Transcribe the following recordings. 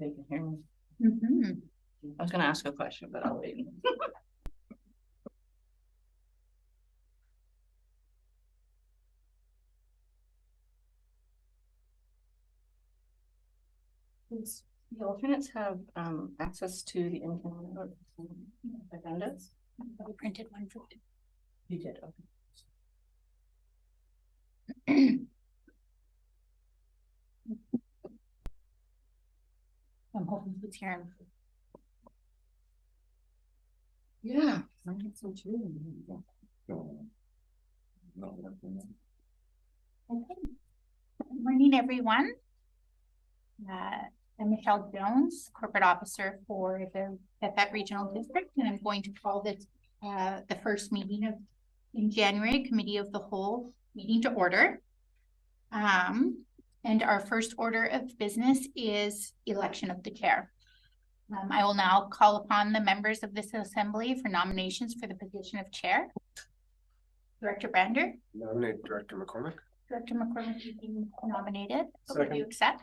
they can hear me. Mm-hmm. I was going to ask a question, but I'll wait. Does the alternates have access to the income agendas? I printed one for you. You did, okay. I'm hoping it's here. Yeah, I think so too. Okay. Good morning, everyone. I'm Michelle Jones, Corporate Officer for the qathet Regional District, and I'm going to call this the first meeting in January, Committee of the Whole meeting to order. And our first order of business is election of the chair. I will now call upon the members of this assembly for nominations for the position of chair. Director Brander. Nominate Director McCormick. Director McCormick is being nominated. Second. Will you accept?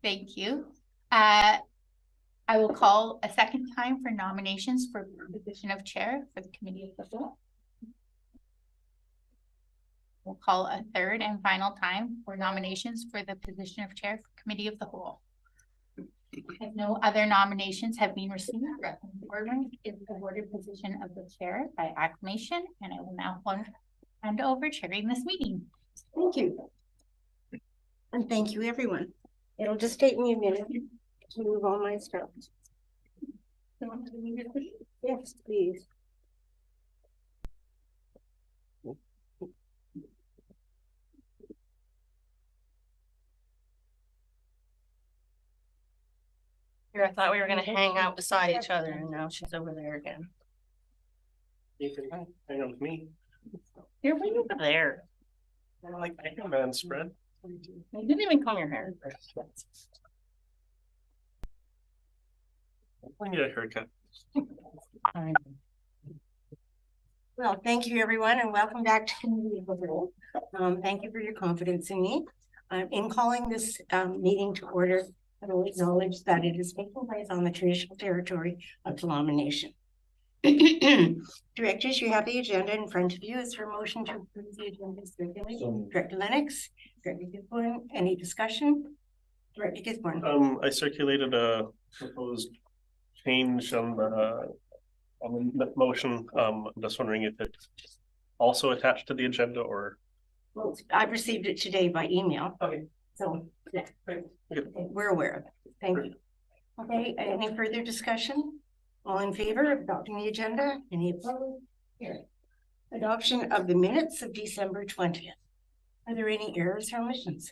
Thank you. I will call a second time for nominations for the position of chair for the Committee of the Whole. We'll call a third and final time for nominations for the position of chair for Committee of the Whole. If no other nominations have been received, Adjournment is the awarded position of the chair by acclamation, and I will now hand over chairing this meeting. Thank you. And thank you, everyone. It'll just take me a minute to move all my stuff. Yes, please. Here, I thought we were going to hang out beside each other, and now she's over there again. You can hang on with me. You're way over there. I like my man spread. You didn't even comb your hair. I need a haircut. Well, thank you, everyone, and welcome back to Committee of the Whole. Thank you for your confidence in me. In calling this meeting to order, I will acknowledge that it is taking place on the traditional territory of Tla'amin Nation. Directors, you have the agenda in front of you. Is there a motion to approve the agenda circulated? Director Lennox, Director Gisborne, any discussion? Director Gisborne. I circulated a proposed change on the motion. I'm just wondering if it's also attached to the agenda or. Well, I've received it today by email. Okay. So yeah, okay. We're aware of it. Thank you. Okay, any further discussion? All in favor of adopting the agenda? Any opposed? Here. Adoption of the minutes of December 20th. Are there any errors or omissions?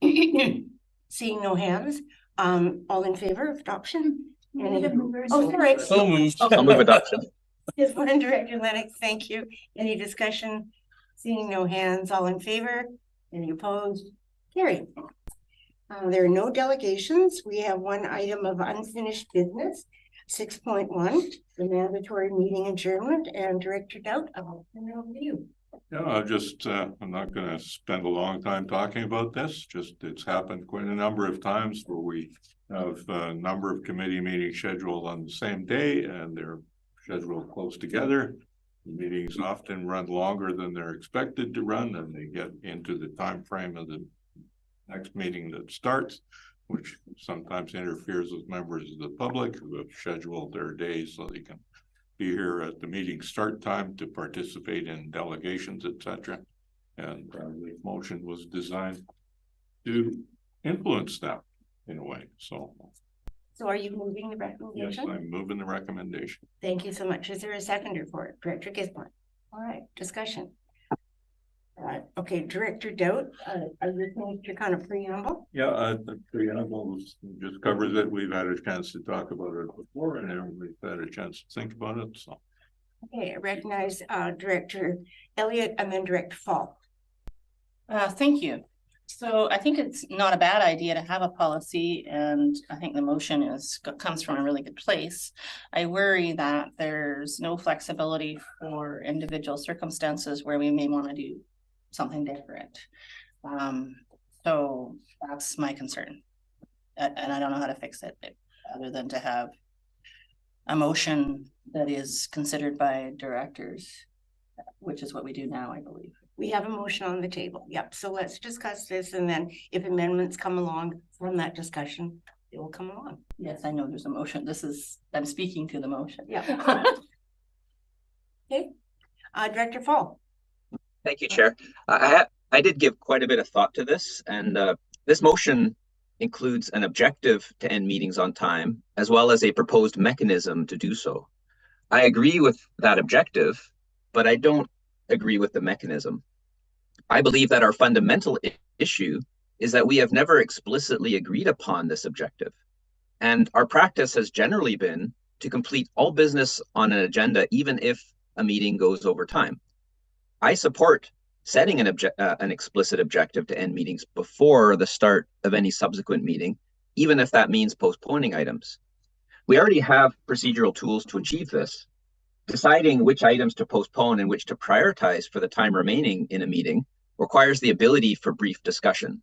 Seeing no hands, all in favor of adoption? Oh, sorry. So moved. Okay. I'll move adoption. Just one, Director Lennox, thank you. Any discussion? Seeing no hands, all in favor? Any opposed? Carried. There are no delegations. We have one item of unfinished business. 6.1, the mandatory meeting adjournment, and Director Dowd, I'll turn it over to you. Yeah, I'm not going to spend a long time talking about this. It's happened quite a number of times where we have a number of committee meetings scheduled on the same day and they're scheduled close together. The meetings often run longer than they're expected to run, and they get into the time frame of the next meeting that starts, which sometimes interferes with members of the public who have scheduled their days so they can be here at the meeting start time to participate in delegations, etc. And the motion was designed to influence that in a way. So are you moving the recommendation? yes, I'm moving the recommendation. Thank you so much. Is there a seconder for it? Director Gisborne. All right, discussion. Okay, Director Dowd, are you finished your kind of preamble? Yeah, the preamble just covers it. We've had a chance to talk about it before, and everybody's had a chance to think about it. So, okay, I recognize Director Elliott and then Director Fall. Thank you. So I think it's not a bad idea to have a policy, and I think the motion comes from a really good place. I worry that there's no flexibility for individual circumstances where we may want to do something different. So that's my concern. and I don't know how to fix it, other than to have a motion that is considered by directors, which is what we do now, I believe. We have a motion on the table. Yep. So let's discuss this, and then if amendments come along from that discussion, it will come along. Yes, I know there's a motion. I'm speaking to the motion. Yeah. Okay. Director Fall. Thank you, Chair. I did give quite a bit of thought to this, and this motion includes an objective to end meetings on time, as well as a proposed mechanism to do so. I agree with that objective, but I don't agree with the mechanism. I believe that our fundamental issue is that we have never explicitly agreed upon this objective. And our practice has generally been to complete all business on an agenda, even if a meeting goes over time. I support setting an explicit objective to end meetings before the start of any subsequent meeting, even if that means postponing items. We already have procedural tools to achieve this. Deciding which items to postpone and which to prioritize for the time remaining in a meeting requires the ability for brief discussion.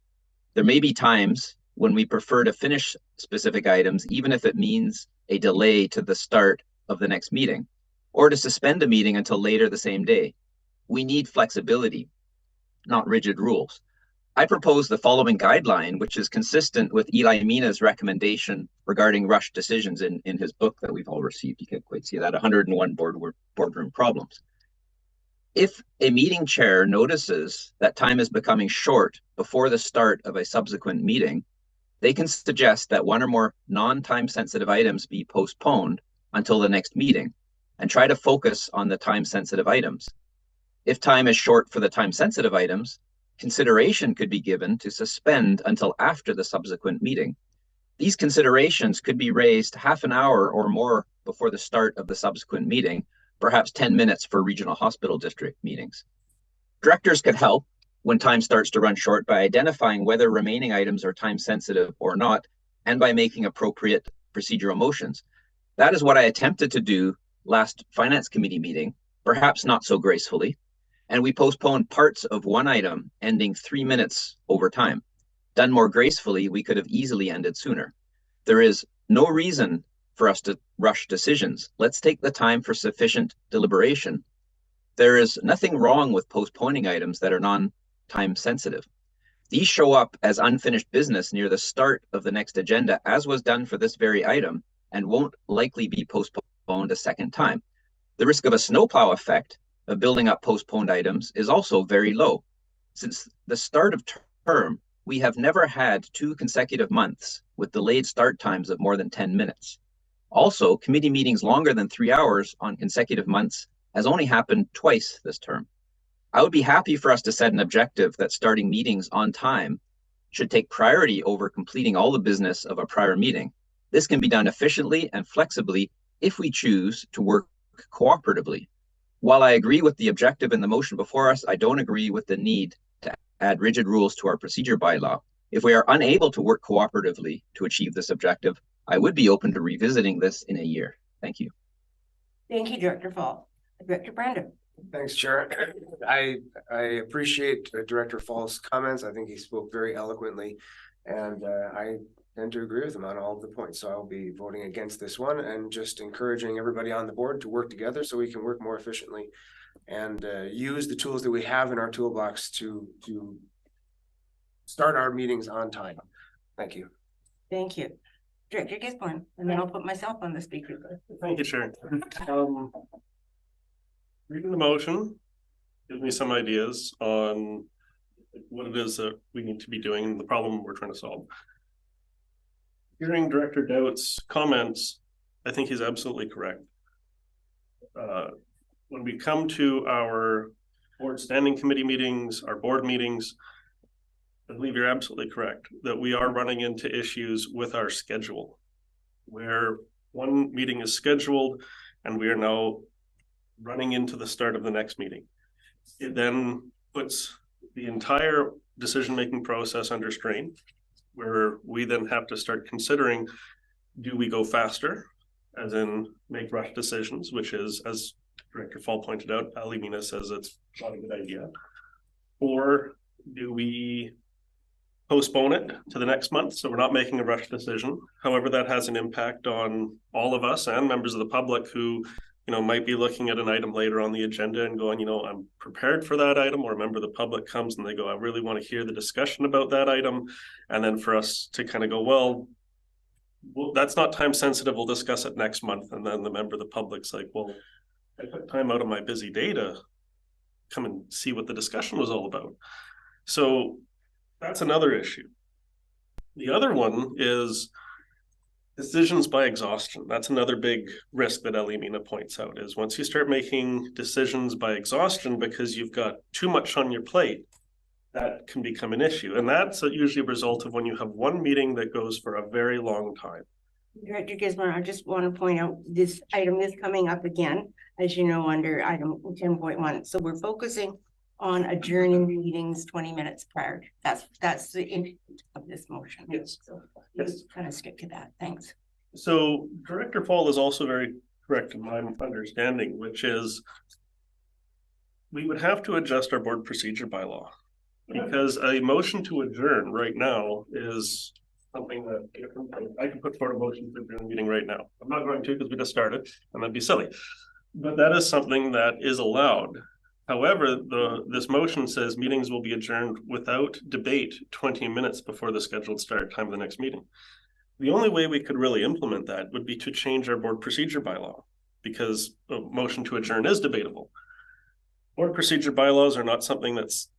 There may be times when we prefer to finish specific items, even if it means a delay to the start of the next meeting, or to suspend a meeting until later the same day. We need flexibility, not rigid rules. I propose the following guideline, which is consistent with Eli Mina's recommendation regarding rush decisions in his book that we've all received. You can't quite see that, 101 boardroom problems. If a meeting chair notices that time is becoming short before the start of a subsequent meeting, they can suggest that one or more non-time sensitive items be postponed until the next meeting and try to focus on the time sensitive items. If time is short for the time sensitive items, consideration could be given to suspend until after the subsequent meeting. These considerations could be raised half an hour or more before the start of the subsequent meeting, perhaps 10 minutes for regional hospital district meetings. Directors could help when time starts to run short by identifying whether remaining items are time sensitive or not, and by making appropriate procedural motions. That is what I attempted to do last Finance Committee meeting, perhaps not so gracefully, and we postponed parts of one item ending 3 minutes over time. Done more gracefully, we could have easily ended sooner. There is no reason for us to rush decisions. Let's take the time for sufficient deliberation. There is nothing wrong with postponing items that are non-time sensitive. These show up as unfinished business near the start of the next agenda, as was done for this very item, and won't likely be postponed a second time. The risk of a snowplow effect of building up postponed items is also very low. Since the start of term, we have never had 2 consecutive months with delayed start times of more than 10 minutes. Also, committee meetings longer than 3 hours on consecutive months has only happened twice this term. I would be happy for us to set an objective that starting meetings on time should take priority over completing all the business of a prior meeting. This can be done efficiently and flexibly if we choose to work cooperatively. While I agree with the objective in the motion before us, I don't agree with the need to add rigid rules to our procedure bylaw. If we are unable to work cooperatively to achieve this objective, I would be open to revisiting this in a year. Thank you. Thank you, Director Fall. Director Brandon. Thanks, Chair. I appreciate Director Fall's comments. I think he spoke very eloquently, and I tend to agree with him on all of the points. So I'll be voting against this one and just encouraging everybody on the board to work together so we can work more efficiently and use the tools that we have in our toolbox to start our meetings on time. Thank you. Thank you. Director Gisborne, and then I'll put myself on the speaker. Thank you, Chair. Reading the motion gives me some ideas on what it is that we need to be doing and the problem we're trying to solve. Hearing Director Doubt's comments, I think he's absolutely correct. When we come to our board standing committee meetings, our board meetings, I believe you're absolutely correct that we are running into issues with our schedule where one meeting is scheduled and we are now running into the start of the next meeting. It then puts the entire decision-making process under strain, where we then have to start considering, do we go faster, as in make rush decisions, which is, as Director Fall pointed out, Ali Mina says it's not a good idea, or do we postpone it to the next month, so we're not making a rush decision. However, that has an impact on all of us and members of the public who, might be looking at an item later on the agenda and going, I'm prepared for that item, or a member of the public comes and they go, I really want to hear the discussion about that item. And then for us to kind of go, well, that's not time sensitive, we'll discuss it next month. And then the member of the public's like, well, I took time out of my busy day to come and see what the discussion was all about. So that's another issue. The other one is decisions by exhaustion. That's another big risk that Elimina points out, is once you start making decisions by exhaustion because you've got too much on your plate, that can become an issue. And that's usually a result of when you have one meeting that goes for a very long time. Director Gisborne, I just want to point out this item is coming up again, as you know, under item 10.1. So we're focusing on adjourning meetings 20 minutes prior. That's the intent of this motion. Yes. So Yes. kind of stick to that. Thanks. So Director Powell is also very correct in my understanding, which is we would have to adjust our board procedure bylaw, because a motion to adjourn right now is something that I can put forward a motion to adjourn the meeting right now. I'm not going to, because we just started and that'd be silly, but that is something that is allowed. However, this motion says meetings will be adjourned without debate 20 minutes before the scheduled start time of the next meeting. The only way we could really implement that would be to change our board procedure bylaw, because a motion to adjourn is debatable. Board procedure bylaws are not something that's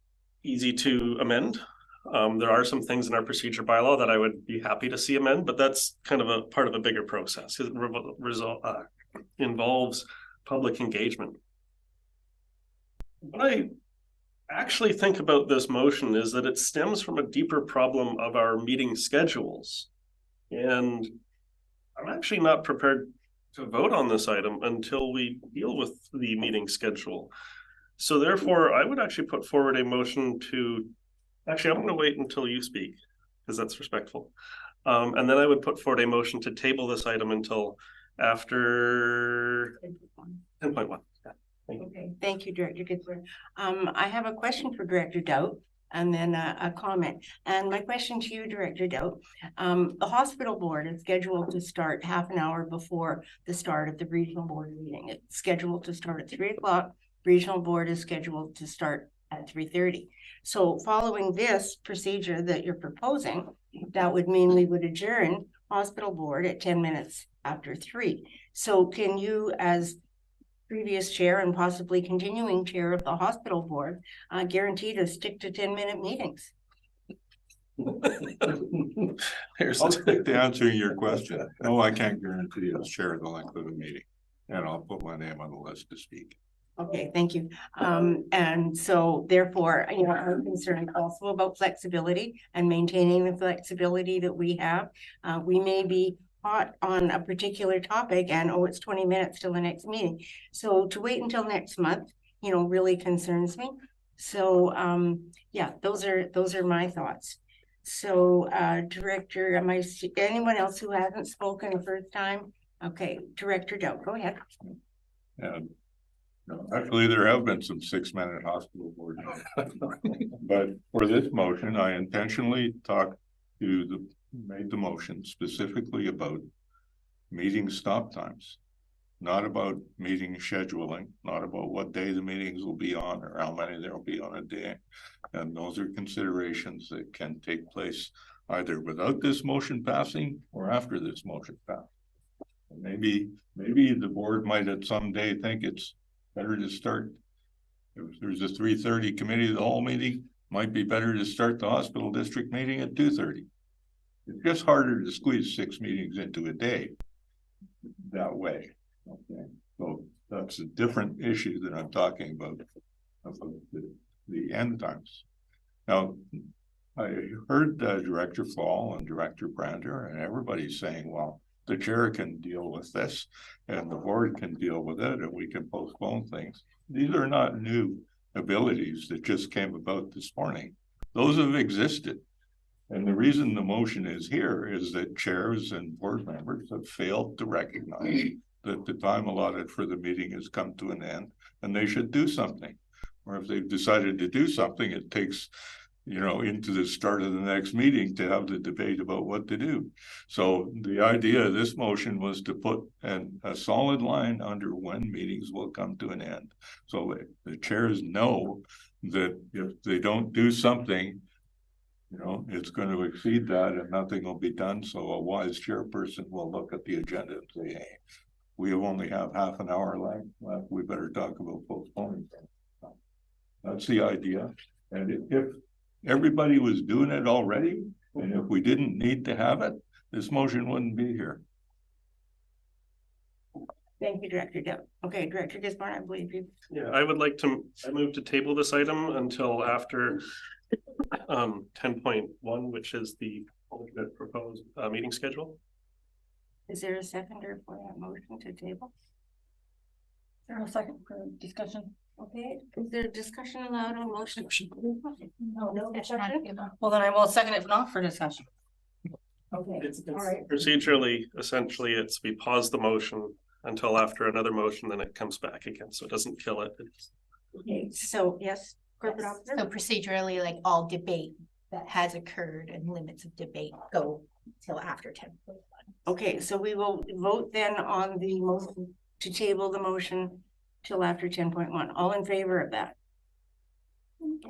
easy to amend. There are some things in our procedure bylaw that I would be happy to see amend, but that's kind of a part of a bigger process. It involves public engagement. What I actually think about this motion is that it stems from a deeper problem of our meeting schedules. And I'm actually not prepared to vote on this item until we deal with the meeting schedule. So therefore, I would actually put forward a motion to, actually, I'm going to wait until you speak, because that's respectful. And then I would put forward a motion to table this item until after 10.1. Okay, thank you, Director Gisborne. I have a question for Director Doubt and then a comment. And my question to you, Director Doubt, the hospital board is scheduled to start half an hour before the start of the regional board meeting. It's scheduled to start at 3 o'clock. Regional board is scheduled to start at 3:30. So following this procedure that you're proposing, that would mean we would adjourn hospital board at 10 minutes after 3. So can you, as previous chair and possibly continuing chair of the hospital board, guarantee to stick to 10-minute meetings? I'll stick to answering your question. No, I can't guarantee as chair the length of the meeting, and I'll put my name on the list to speak. Okay, thank you. And so therefore, I'm concerned also about flexibility and maintaining the flexibility that we have. We may be hot on a particular topic and, it's 20 minutes till the next meeting. So to wait until next month, really concerns me. So, yeah, those are my thoughts. So, Director, anyone else who hasn't spoken the first time? Okay, Director Doubt, go ahead. No, actually, there have been some 6-minute hospital board meetings. But for this motion, I intentionally made the motion specifically about meeting stop times, not about meeting scheduling, not about what day the meetings will be on or how many there will be on a day. And those are considerations that can take place either without this motion passing or after this motion passed. Maybe the board might at some day think it's better to start, if there's a 3:30 committee of the whole meeting, might be better to start the hospital district meeting at 2:30. It's just harder to squeeze 6 meetings into a day that way. Okay, so that's a different issue that I'm talking about the end times. Now, I heard Director Fall and Director Brander and everybody saying, well, the chair can deal with this and the board can deal with it and we can postpone things. These are not new abilities that just came about this morning. Those have existed. And the reason the motion is here is that chairs and board members have failed to recognize that the time allotted for the meeting has come to an end and they should do something. Or if they've decided to do something, it takes into the start of the next meeting to have the debate about what to do. So the idea of this motion was to put a solid line under when meetings will come to an end. So the chairs know that if they don't do something, it's going to exceed that and nothing will be done. So a wise chairperson will look at the agenda and say, hey, we only have half an hour left. We better talk about postponing. That's the idea. And if everybody was doing it already, and if we didn't need to have it, this motion wouldn't be here. Thank you, Director Deb. Okay, Director Gisborne, I believe you. Yeah, I move to table this item until after 10.1, which is the alternate proposed meeting schedule. Is there a seconder for that motion to table? There a second for discussion? Okay, is there discussion allowed on motion? No discussion? Well, then I will second it not for discussion. Okay, It's all right. procedurally, essentially, we pause the motion until after another motion, then it comes back again, so it doesn't kill it. Okay, so yes, corporate Yes. officer? So procedurally, like all debate that has occurred and limits of debate go till after 10:1. Okay, so we will vote then on the motion to table the motion till after 10.1. All in favor of that?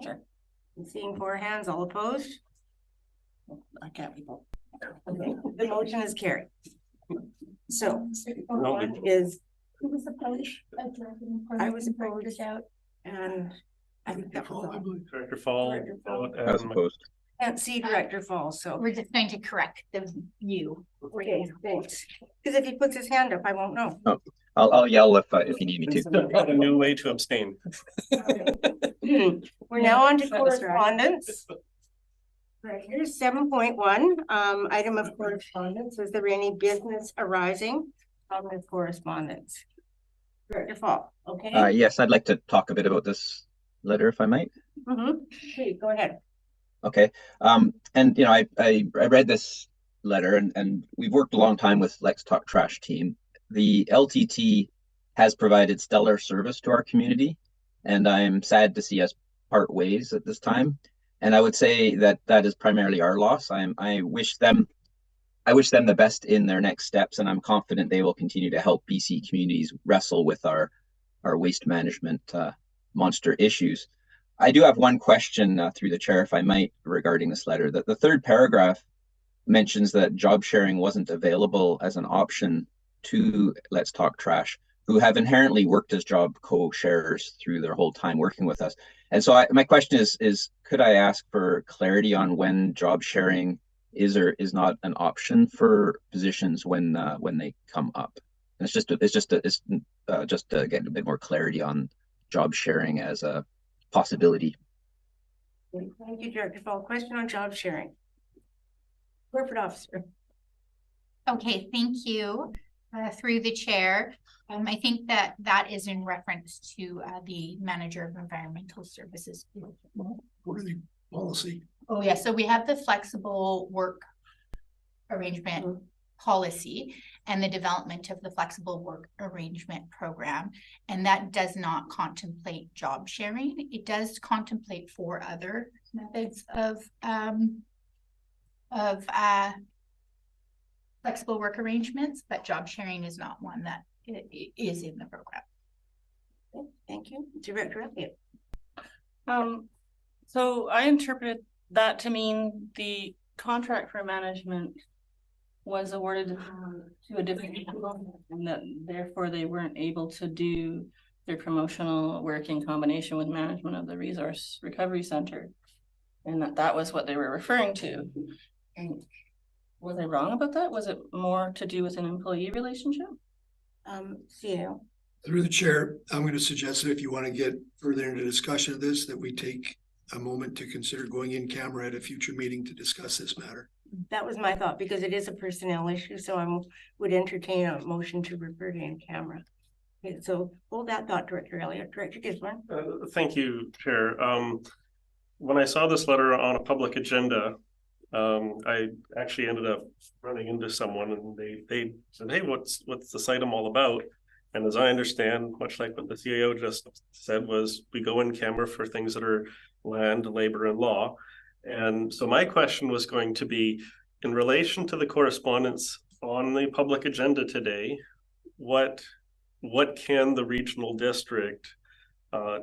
Sure. Seeing 4 hands, all opposed? I can't be both. Okay, the motion is carried. So one is, Who was opposed? I was opposed out, and I think that was all. Director Fall. Director Fall. As opposed. Can't see Director Fall, so. We're just going to correct the view. Okay, thanks. Because if he puts his hand up, I won't know. I'll yell if you need me to. A new way to abstain. We're now on to correspondence. Right, here's 7.1, item of correspondence. Is there any business arising on this correspondence? Director Fall, okay? Yes, I'd like to talk a bit about this letter, if I might. Please, go ahead. Okay. And I read this letter and we've worked a long time with Let's Talk Trash team. The LTT has provided stellar service to our community, and I'm sad to see us part ways at this time. And I would say that is primarily our loss. I wish them the best in their next steps, and I'm confident they will continue to help BC communities wrestle with our waste management monster issues. I do have one question through the chair, if I might, regarding this letter. The third paragraph mentions that job sharing wasn't available as an option to Let's Talk Trash, who have inherently worked as job co-sharers through their whole time working with us. And so my question is, could I ask for clarity on when job sharing is or is not an option for positions when they come up? And it's just to get a bit more clarity on job sharing as a possibility. Thank you, Director Fall. Question on job sharing. Corporate officer. Okay, thank you. Through the chair. I think that is in reference to the manager of environmental services. What are the policy? Oh yeah, so we have the flexible work arrangement policy and the development of the flexible work arrangement program, and that does not contemplate job sharing. It does contemplate 4 other methods of flexible work arrangements, but job sharing is not one that is in the program. Okay, thank you. Director Elliott. So I interpreted that to mean the contract for management was awarded to a different people, and that therefore they weren't able to do their promotional work in combination with management of the Resource Recovery Center, and that was what they were referring to. And was I wrong about that? Was it more to do with an employee relationship? CEO. Through the chair, I'm going to suggest that if you want to get further into discussion of this, that we take a moment to consider going in camera at a future meeting to discuss this matter. That was my thought, because it is a personnel issue, so I would entertain a motion to refer to in camera. Okay, so hold that thought, Director Elliott. Director Gisborne. Thank you, Chair. When I saw this letter on a public agenda, I actually ended up running into someone, and they said, "Hey, what's this item all about?" And as I understand, much like what the CAO just said, was we go in camera for things that are land, labor, and law. And so my question was going to be, in relation to the correspondence on the public agenda today, what can the regional district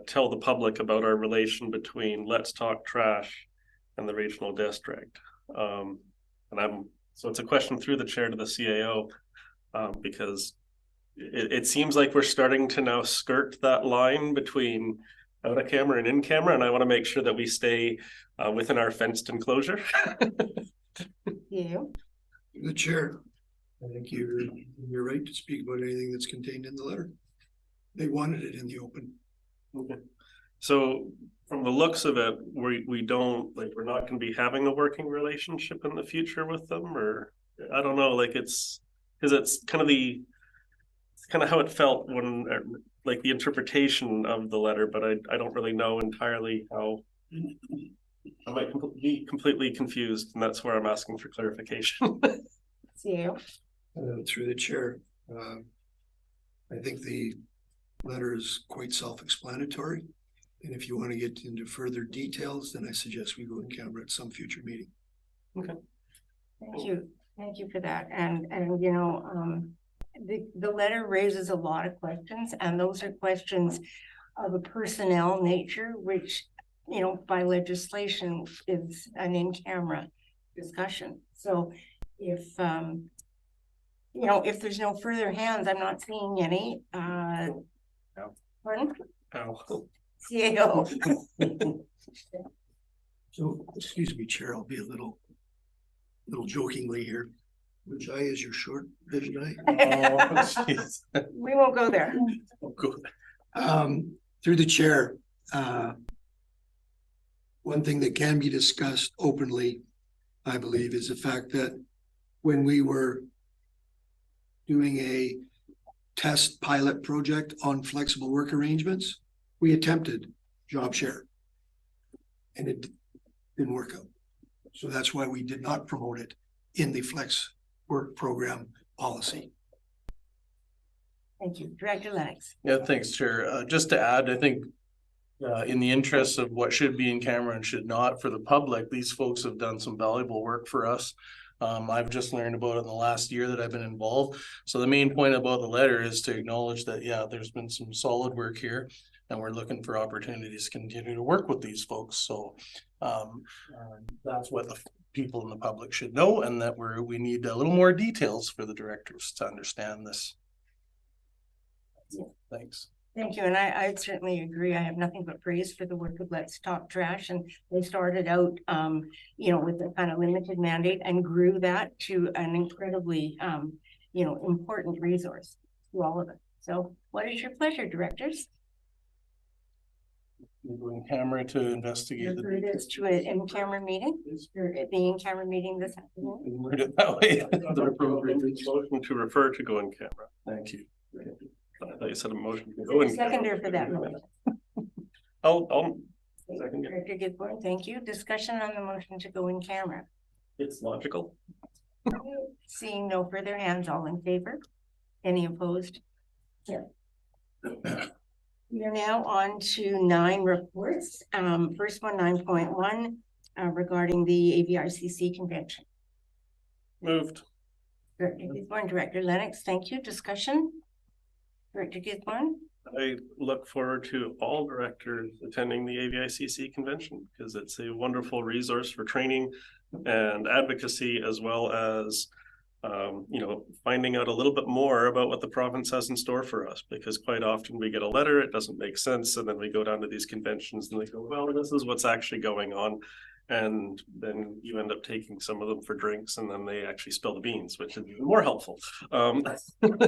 tell the public about our relation between Let's Talk Trash and the regional district? So it's a question through the chair to the CAO, because it seems like we're starting to now skirt that line between out of camera and in camera, and I want to make sure that we stay within our fenced enclosure. Yeah. The chair, I think you're right to speak about anything that's contained in the letter. They wanted it in the open. Okay. So from the looks of it, we don't, like, we're not going to be having a working relationship in the future with them, or I don't know, like, it's because it's kind of how it felt when, like, the interpretation of the letter, but I don't really know entirely how. I might be completely confused, and that's where I'm asking for clarification. Yeah. Through the chair, I think the letter is quite self-explanatory. And if you want to get into further details, then I suggest we go in camera at some future meeting. Okay. Thank you for that. And you know, the letter raises a lot of questions, and those are questions of a personnel nature, which, you know, by legislation is an in-camera discussion. So if, you know, if there's no further hands, I'm not seeing any, No. Pardon? Ow. CAO. So, excuse me, Chair, I'll be a little jokingly here. Which eye is your short vision eye? We won't go there. Oh, good. Through the chair, one thing that can be discussed openly, I believe, is the fact that when we were doing a test pilot project on flexible work arrangements, we attempted job share and it didn't work out. So that's why we did not promote it in the flex work program policy. Thank you. Director Lennox. Yeah, thanks, Chair. Just to add, I think in the interest of what should be in camera and should not for the public, these folks have done some valuable work for us. I've just learned about it in the last year that I've been involved. So the main point about the letter is to acknowledge that, yeah, there's been some solid work here and we're looking for opportunities to continue to work with these folks. So that's what the people in the public should know, and that we need a little more details for the directors to understand this. Yeah. Thanks. Thank you. And I certainly agree. I have nothing but praise for the work of Let's Talk Trash. And they started out, you know, with a kind of limited mandate and grew that to an incredibly, you know, important resource to all of us. So what is your pleasure, directors? Going camera to investigate. Refer this to an in-camera meeting, or the in-camera meeting this afternoon. Word it that way. The appropriate motion to refer to go in camera. Thank you. I thought you said a motion to go in. Seconder for that motion. I'll second it. Director Gisborne, thank you. Discussion on the motion to go in camera. It's logical. Seeing no further hands, all in favor? Any opposed? Yeah. We are now on to 9 reports. First one, 9.1, regarding the AVRCC convention. Moved. Director Gisborne, Director Lennox, thank you. Discussion? Director Gisborne? I look forward to all directors attending the AVICC convention because it's a wonderful resource for training and advocacy, as well as you know, finding out a little bit more about what the province has in store for us, because quite often we get a letter, it doesn't make sense, and then we go down to these conventions and they go, well, this is what's actually going on, and then you end up taking some of them for drinks and then they actually spill the beans, which is even more helpful.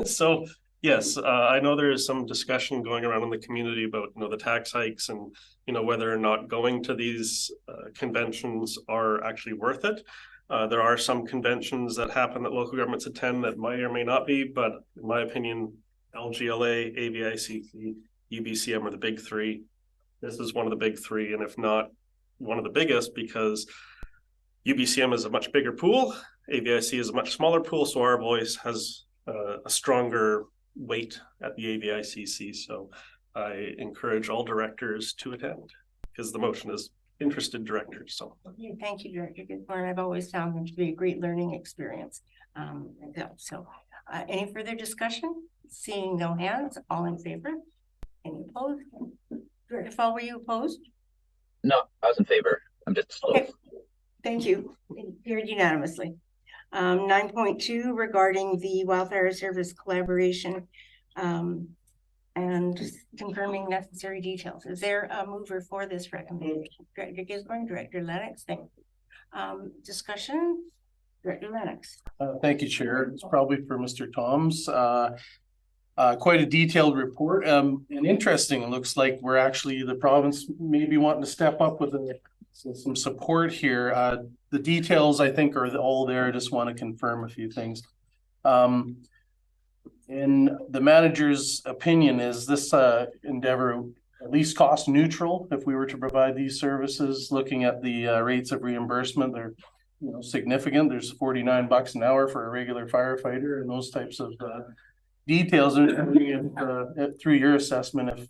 So yes, I know there is some discussion going around in the community about, you know, the tax hikes and, you know, whether or not going to these conventions are actually worth it. There are some conventions that happen that local governments attend that might or may not be, but in my opinion, LGLA, AVICC, UBCM are the big three. This is one of the big three, and if not one of the biggest, because UBCM is a much bigger pool, AVIC is a much smaller pool, so our voice has a stronger weight at the AVICC. So I encourage all directors to attend because the motion is interested directors. So Okay, thank you, Director Gisborne. I've always found them to be a great learning experience. Any further discussion? Seeing no hands, all in favor? Any opposed? Director Fall, were you opposed? No, I was in favor. I'm just slow. Okay. Thank you. Carried unanimously. 9.2 regarding the wildfire service collaboration and confirming necessary details. Is there a mover for this recommendation? Director Gisborne, Director Lennox, thank you. Discussion, Director Lennox. Thank you, Chair. It's probably for Mr. Toms. Quite a detailed report and interesting. It looks like we're actually, the province maybe wanting to step up with some support here. The details I think are all there. I just want to confirm a few things. In the manager's opinion, is this endeavor at least cost neutral if we were to provide these services? Looking at the rates of reimbursement, they're significant. There's $49 an hour for a regular firefighter, and those types of details. Through your assessment,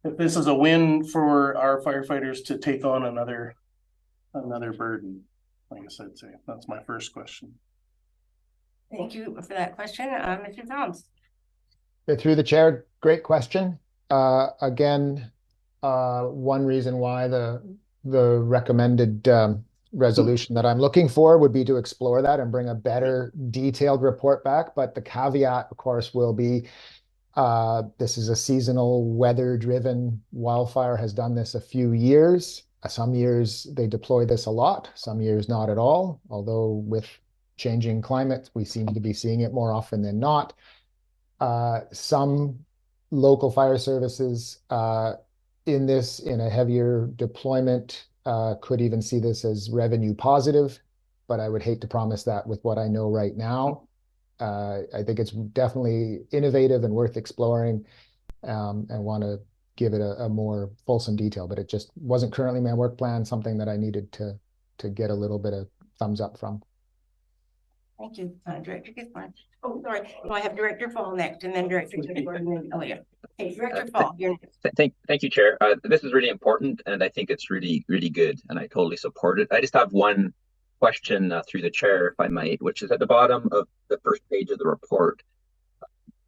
if this is a win for our firefighters to take on another burden, I guess I'd say that's my first question. Thank you for that question. Mr. Toms. Through the chair, great question. Again, one reason why the recommended resolution that I'm looking for would be to explore that and bring a better detailed report back. But the caveat, of course, will be this is a seasonal weather-driven wildfire, has done this a few years. Some years they deploy this a lot, some years not at all, although with changing climate, we seem to be seeing it more often than not. Some local fire services in a heavier deployment could even see this as revenue positive, but I would hate to promise that with what I know right now. I think it's definitely innovative and worth exploring, and want to give it a more fulsome detail, but it just wasn't currently my work plan, something that I needed to get a little bit of thumbs up from. Thank you, Director Gisborne. Oh, sorry. No, I have Director Fall next, and then Director Gisborne, and then Elliott. Hey, Director Fall, you're next. Thank you, Chair. This is really important, and I think it's really, really good, and I totally support it. I just have one question through the chair, if I might, which is at the bottom of the first page of the report.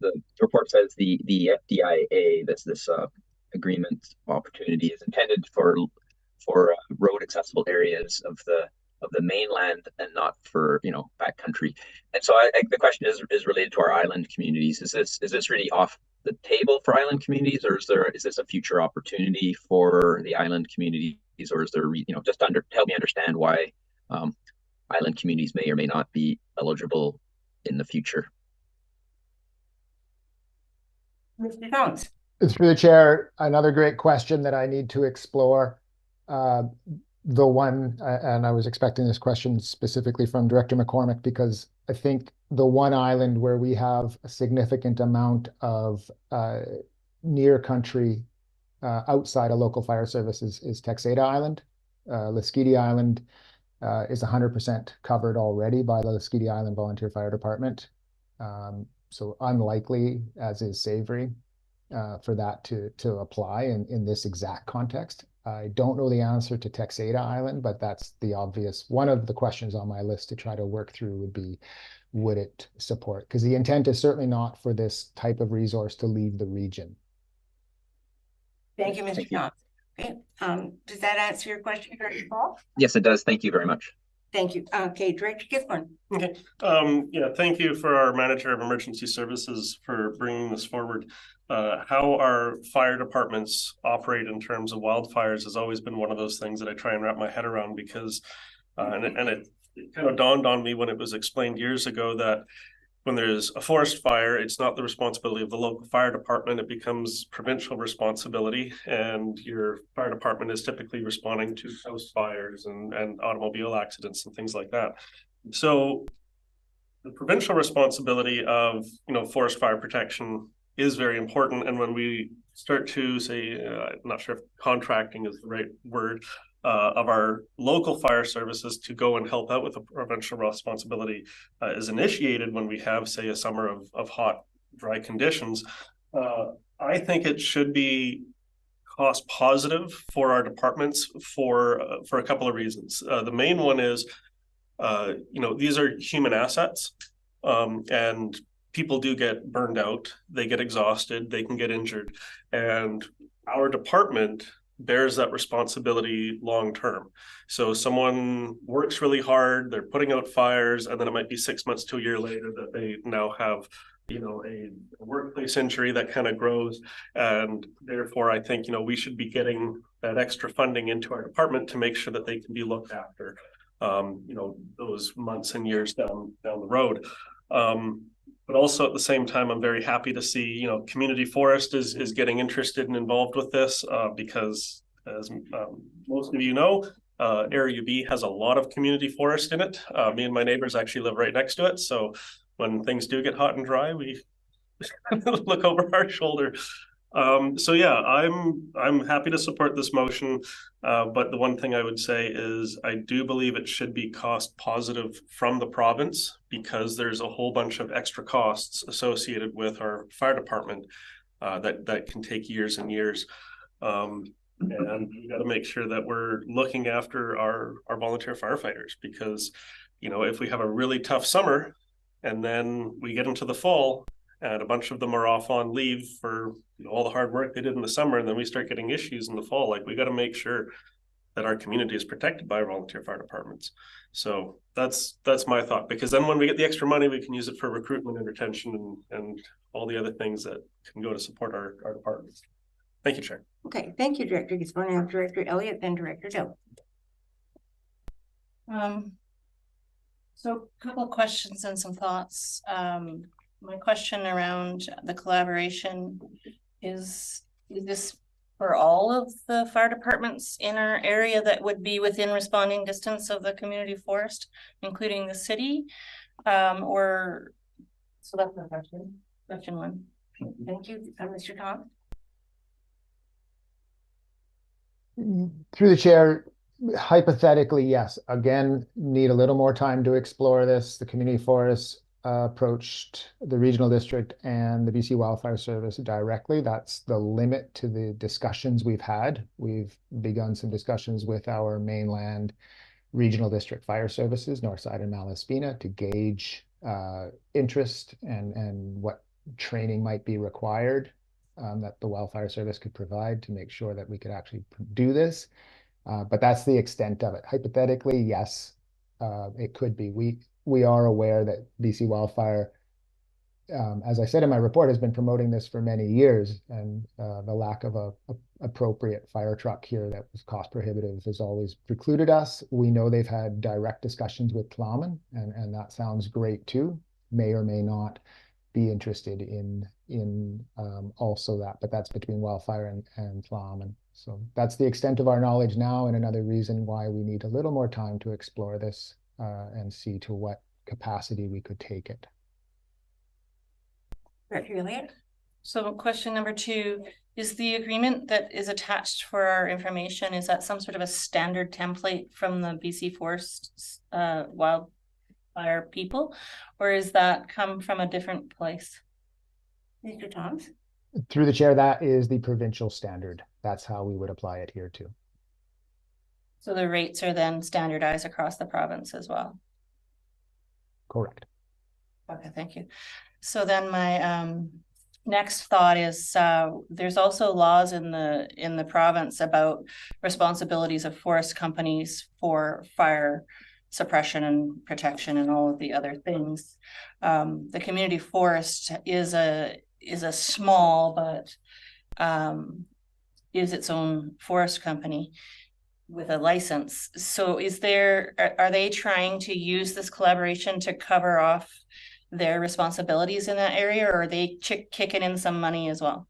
The report says the FDIA, that's this agreement opportunity, is intended for road accessible areas of the mainland and not for backcountry. And so the question is related to our island communities. Is this really off the table for island communities, or is this a future opportunity for the island communities, or is there just help me understand why island communities may or may not be eligible in the future? Mr. Jones. Through the chair, another great question that I need to explore. The one, and I was expecting this question specifically from Director McCormick, because I think the one island where we have a significant amount of near country outside of local fire services is Texada Island. Lasqueti Island is 100% covered already by the Lasqueti Island Volunteer Fire Department. So unlikely, as is Savory, for that to apply in this exact context. I don't know the answer to Texada Island, but that's the obvious. One of the questions on my list to try to work through would be, would it support? Because the intent is certainly not for this type of resource to leave the region. Thank you, Mr. Jones. Okay, does that answer your question, Director Paul? Yes, it does. Thank you very much. Thank you. Okay, Director Gisborne. Okay. Yeah, thank you for our Manager of Emergency Services for bringing this forward. How our fire departments operate in terms of wildfires has always been one of those things that I try and wrap my head around, because it kind of dawned on me when it was explained years ago that when there's a forest fire, it's not the responsibility of the local fire department. It becomes provincial responsibility, and your fire department is typically responding to house fires and automobile accidents and things like that. So the provincial responsibility of forest fire protection is very important. And when we start to say, I'm not sure if contracting is the right word, of our local fire services to go and help out with the provincial responsibility is initiated when we have, say, a summer of hot, dry conditions, I think it should be cost positive for our departments for a couple of reasons. The main one is, these are human assets, and people do get burned out. They get exhausted. They can get injured, and our department bears that responsibility long term. So someone works really hard, they're putting out fires, and then it might be 6 months to a year later that they now have a workplace injury that kind of grows. And therefore, I think, we should be getting that extra funding into our department to make sure that they can be looked after, those months and years down the road. But also at the same time, I'm very happy to see, community forest is getting interested and involved with this, because as most of you know, Area B has a lot of community forest in it. Me and my neighbors actually live right next to it. So when things do get hot and dry, we look over our shoulder. So yeah, I'm happy to support this motion. But the one thing I would say is I do believe it should be cost positive from the province, because there's a whole bunch of extra costs associated with our fire department that can take years and years. And we got to make sure that we're looking after our volunteer firefighters, because, if we have a really tough summer and then we get into the fall and a bunch of them are off on leave for all the hard work they did in the summer, and then we start getting issues in the fall, like we got to make sure that our community is protected by our volunteer fire departments. So that's my thought, because then when we get the extra money, we can use it for recruitment and retention and all the other things that can go to support our departments. Thank you, Chair. Okay, thank you, Director Gisborne. Now Director Elliott, then Director Dill. So a couple of questions and some thoughts. My question around the collaboration is this for all of the fire departments in our area that would be within responding distance of the community forest, including the city? So that's the question one. Thank you, Mr. Tom. Through the chair, hypothetically, yes. Again, need a little more time to explore this. The community forest approached the regional district and the BC Wildfire Service directly. That's the limit to the discussions we've had. We've begun some discussions with our mainland regional district fire services, Northside and Malaspina, to gauge interest and what training might be required that the Wildfire Service could provide to make sure that we could actually do this. But that's the extent of it. Hypothetically, yes, it could be. We are aware that BC Wildfire, as I said in my report, has been promoting this for many years, and the lack of a appropriate fire truck here that was cost prohibitive has always precluded us. We know they've had direct discussions with Uhlmann, and that sounds great too. May or may not be interested in also that, but that's between Wildfire and Uhlmann. So that's the extent of our knowledge now, and another reason why we need a little more time to explore this and see to what capacity we could take it. Director Elliott. So question number 2, is the agreement that is attached for our information, is that some sort of a standard template from the BC Forest wildfire people, or is that come from a different place? Mr. Toms. Through the chair, that is the provincial standard. That's how we would apply it here too. So the rates are then standardized across the province as well? Correct. Okay, thank you. So then my next thought is there's also laws in the province about responsibilities of forest companies for fire suppression and protection and all of the other things. The community forest is a small but is its own forest company with a license. So are they trying to use this collaboration to cover off their responsibilities in that area, or are they kicking in some money as well?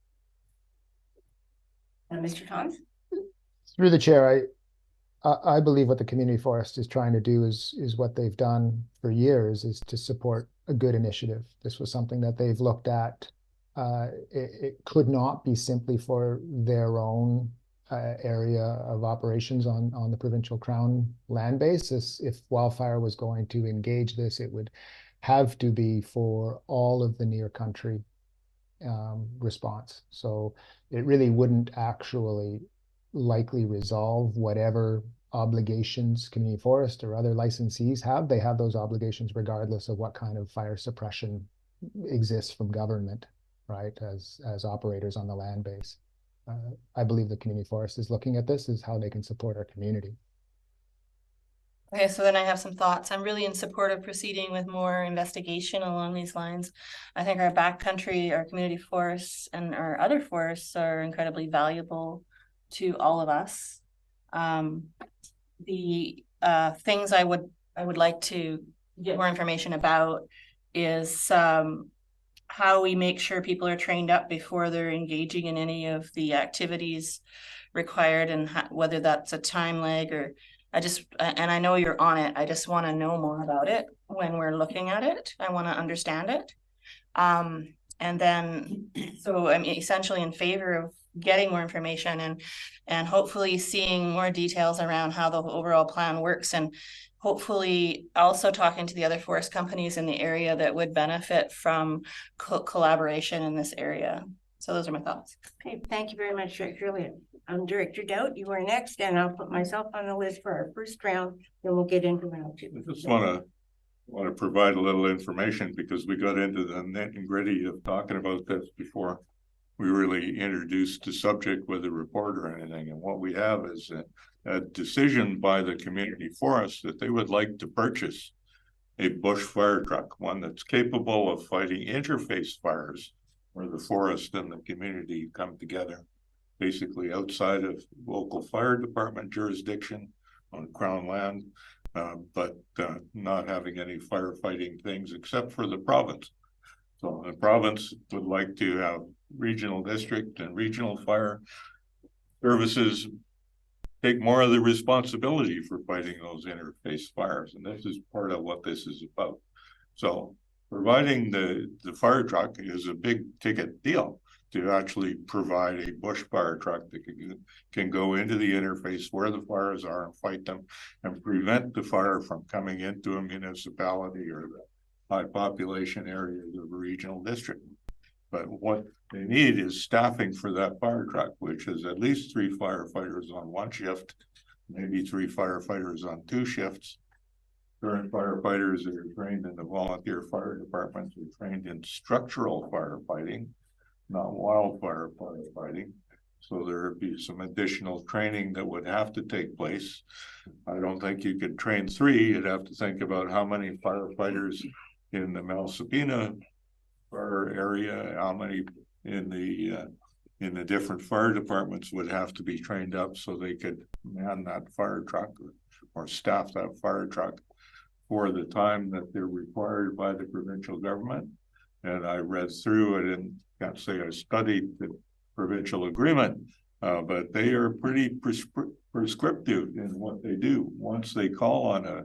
Mr. Toms. Through the chair, I believe what the community forest is trying to do is what they've done for years, is to support a good initiative. This was something that they've looked at. It could not be simply for their own area of operations on the provincial crown land base. If Wildfire was going to engage this, it would have to be for all of the near country response. So it really wouldn't actually likely resolve whatever obligations community forest or other licensees have. They have those obligations regardless of what kind of fire suppression exists from government, right, as operators on the land base. I believe the community forest is looking at this as how they can support our community. Okay, so then I have some thoughts. I'm really in support of proceeding with more investigation along these lines. I think our backcountry, our community forests, and our other forests are incredibly valuable to all of us. The things I would like to get more information about is how we make sure people are trained up before they're engaging in any of the activities required, and whether that's a time lag or and I know you're on it. I just want to know more about it when we're looking at it. I want to understand it. And then, so I'm essentially in favor of getting more information and hopefully seeing more details around how the overall plan works, and hopefully also talking to the other forest companies in the area that would benefit from collaboration in this area. So those are my thoughts. Okay, thank you very much, Director Elliott. Director Doubt, you are next, and I'll put myself on the list for our first round, then we'll get into round two. I just want to provide a little information because we got into the nitty and gritty of talking about this before we really introduced the subject with a report or anything. And what we have is a decision by the community forest that they would like to purchase a bush fire truck, one that's capable of fighting interface fires where the forest and the community come together, basically outside of local fire department jurisdiction on Crown land, but not having any firefighting things except for the province. So the province would like to have regional district and regional fire services take more of the responsibility for fighting those interface fires. And this is part of what this is about. So providing the fire truck is a big ticket deal to actually provide a bush fire truck that can go into the interface where the fires are and fight them and prevent the fire from coming into a municipality or the high population areas of a regional district. But what they need is staffing for that fire truck, which is at least 3 firefighters on 1 shift, maybe 3 firefighters on 2 shifts. Current firefighters that are trained in the volunteer fire departments are trained in structural firefighting, not wildfire firefighting. So there would be some additional training that would have to take place. I don't think you could train 3. You'd have to think about how many firefighters in the Malsapina fire area, how many in the different fire departments would have to be trained up so they could man that fire truck or staff that fire truck for the time that they're required by the provincial government. And I read through it, and can't say I studied the provincial agreement, but they are pretty prescriptive in what they do. Once they call on a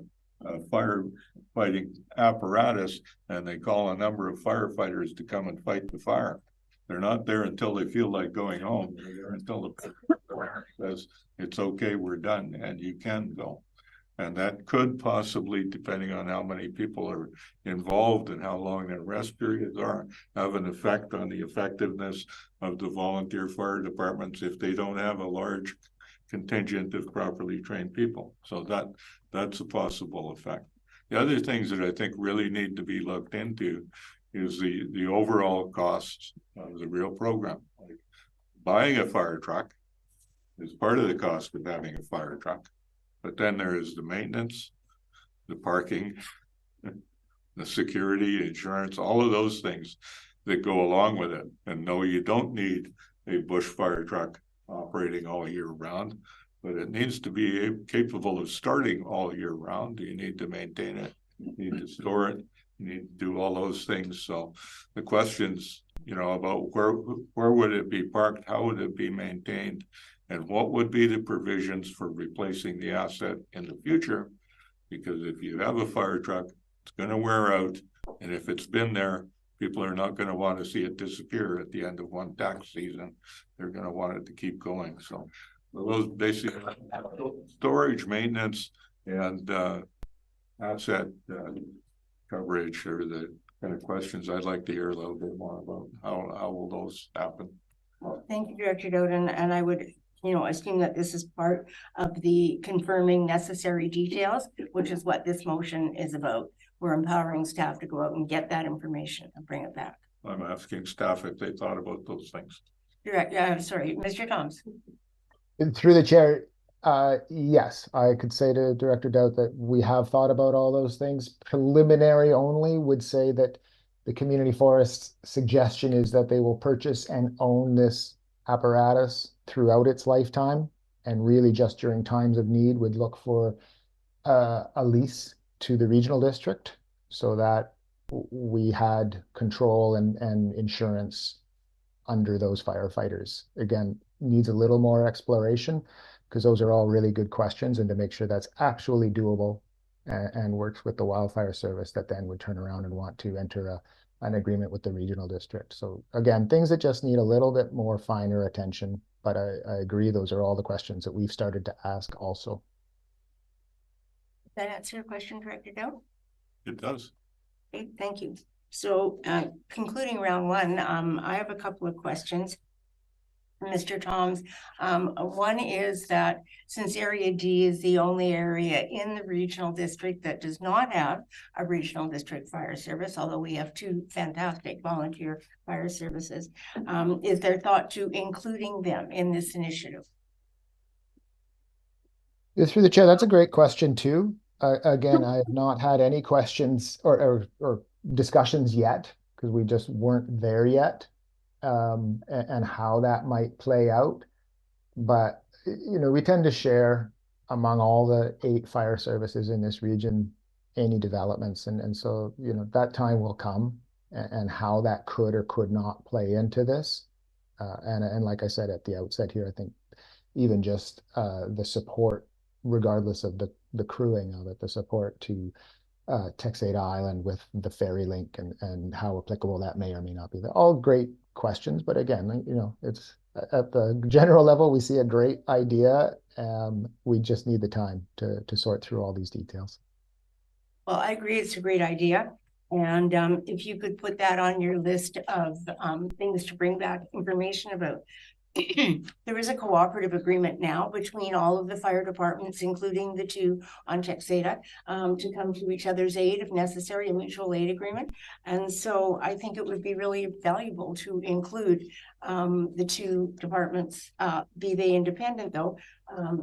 firefighting apparatus and they call a number of firefighters to come and fight the fire, they're not there until they feel like going home. They're there until the fire says it's okay, we're done, and you can go. And that could possibly, depending on how many people are involved and how long their rest periods are, have an effect on the effectiveness of the volunteer fire departments if they don't have a large contingent of properly trained people. So that's a possible effect. The other things that I think really need to be looked into is the overall costs of the real program. Like buying a fire truck is part of the cost of having a fire truck. But then there is the maintenance, the parking, the security, insurance, all of those things that go along with it. And no, you don't need a bush fire truck operating all year round, but it needs to be capable of starting all year round. You need to maintain it, you need to store it, you need to do all those things. So the questions, about where would it be parked, how would it be maintained, and what would be the provisions for replacing the asset in the future? Because if you have a fire truck, it's going to wear out. And if it's been there, people are not going to want to see it disappear at the end of one tax season. They're going to want it to keep going. So those basic storage, maintenance, and asset coverage, or the kind of questions, I'd like to hear a little bit more about how will those happen? Well, thank you, Director Dowden, and I would, assume that this is part of the confirming necessary details, which is what this motion is about. We're empowering staff to go out and get that information and bring it back. I'm asking staff if they thought about those things. Sorry, Mr. Toms. Through the chair, yes, I could say to Director Doubt that we have thought about all those things. Preliminary only would say that the community forest suggestion is that they will purchase and own this apparatus throughout its lifetime, and really just during times of need would look for a lease to the regional district so that we had control and insurance under those firefighters. Again, needs a little more exploration because those are all really good questions, and to make sure that's actually doable and works with the wildfire service that then would turn around and want to enter an agreement with the regional district. So again, things that just need a little bit more finer attention, but I agree, those are all the questions that we've started to ask also. That answer your question, Director Dow? It does. Okay, thank you. So concluding round one, I have a couple of questions for Mr. Toms. One is that since Area D is the only area in the regional district that does not have a regional district fire service, although we have two fantastic volunteer fire services, is there thought to including them in this initiative? Through the chair, that's a great question too. Again, I have not had any questions or discussions yet because we just weren't there yet, and how that might play out. But we tend to share among all the 8 fire services in this region any developments, and so that time will come, and how that could or could not play into this. And like I said at the outset here, I think even just the support, regardless of the crewing of it, the support to Texada Island with the ferry link and how applicable that may or may not be. They're all great questions, but again, it's at the general level, we see a great idea. We just need the time to sort through all these details. Well, I agree, it's a great idea. And if you could put that on your list of things to bring back information about. There is a cooperative agreement now between all of the fire departments, including the 2 on Texada, to come to each other's aid if necessary, a mutual aid agreement. And so I think it would be really valuable to include the 2 departments, be they independent though,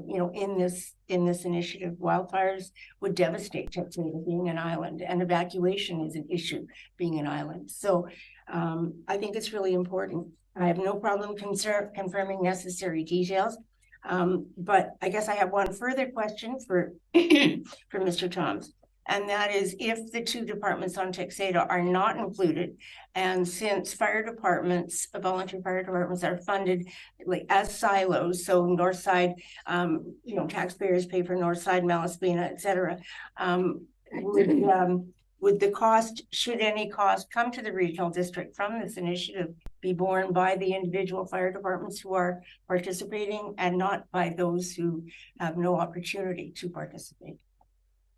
in this initiative. Wildfires would devastate Texada being an island, and evacuation is an issue being an island. So I think it's really important. I have no problem confirming necessary details. But I guess I have one further question for Mr. Toms. And that is, if the 2 departments on Texada are not included, and since fire departments, volunteer fire departments are funded like as silos, so Northside, taxpayers pay for Northside, Malaspina, et cetera, would the cost, should any cost come to the regional district from this initiative, be borne by the individual fire departments who are participating and not by those who have no opportunity to participate?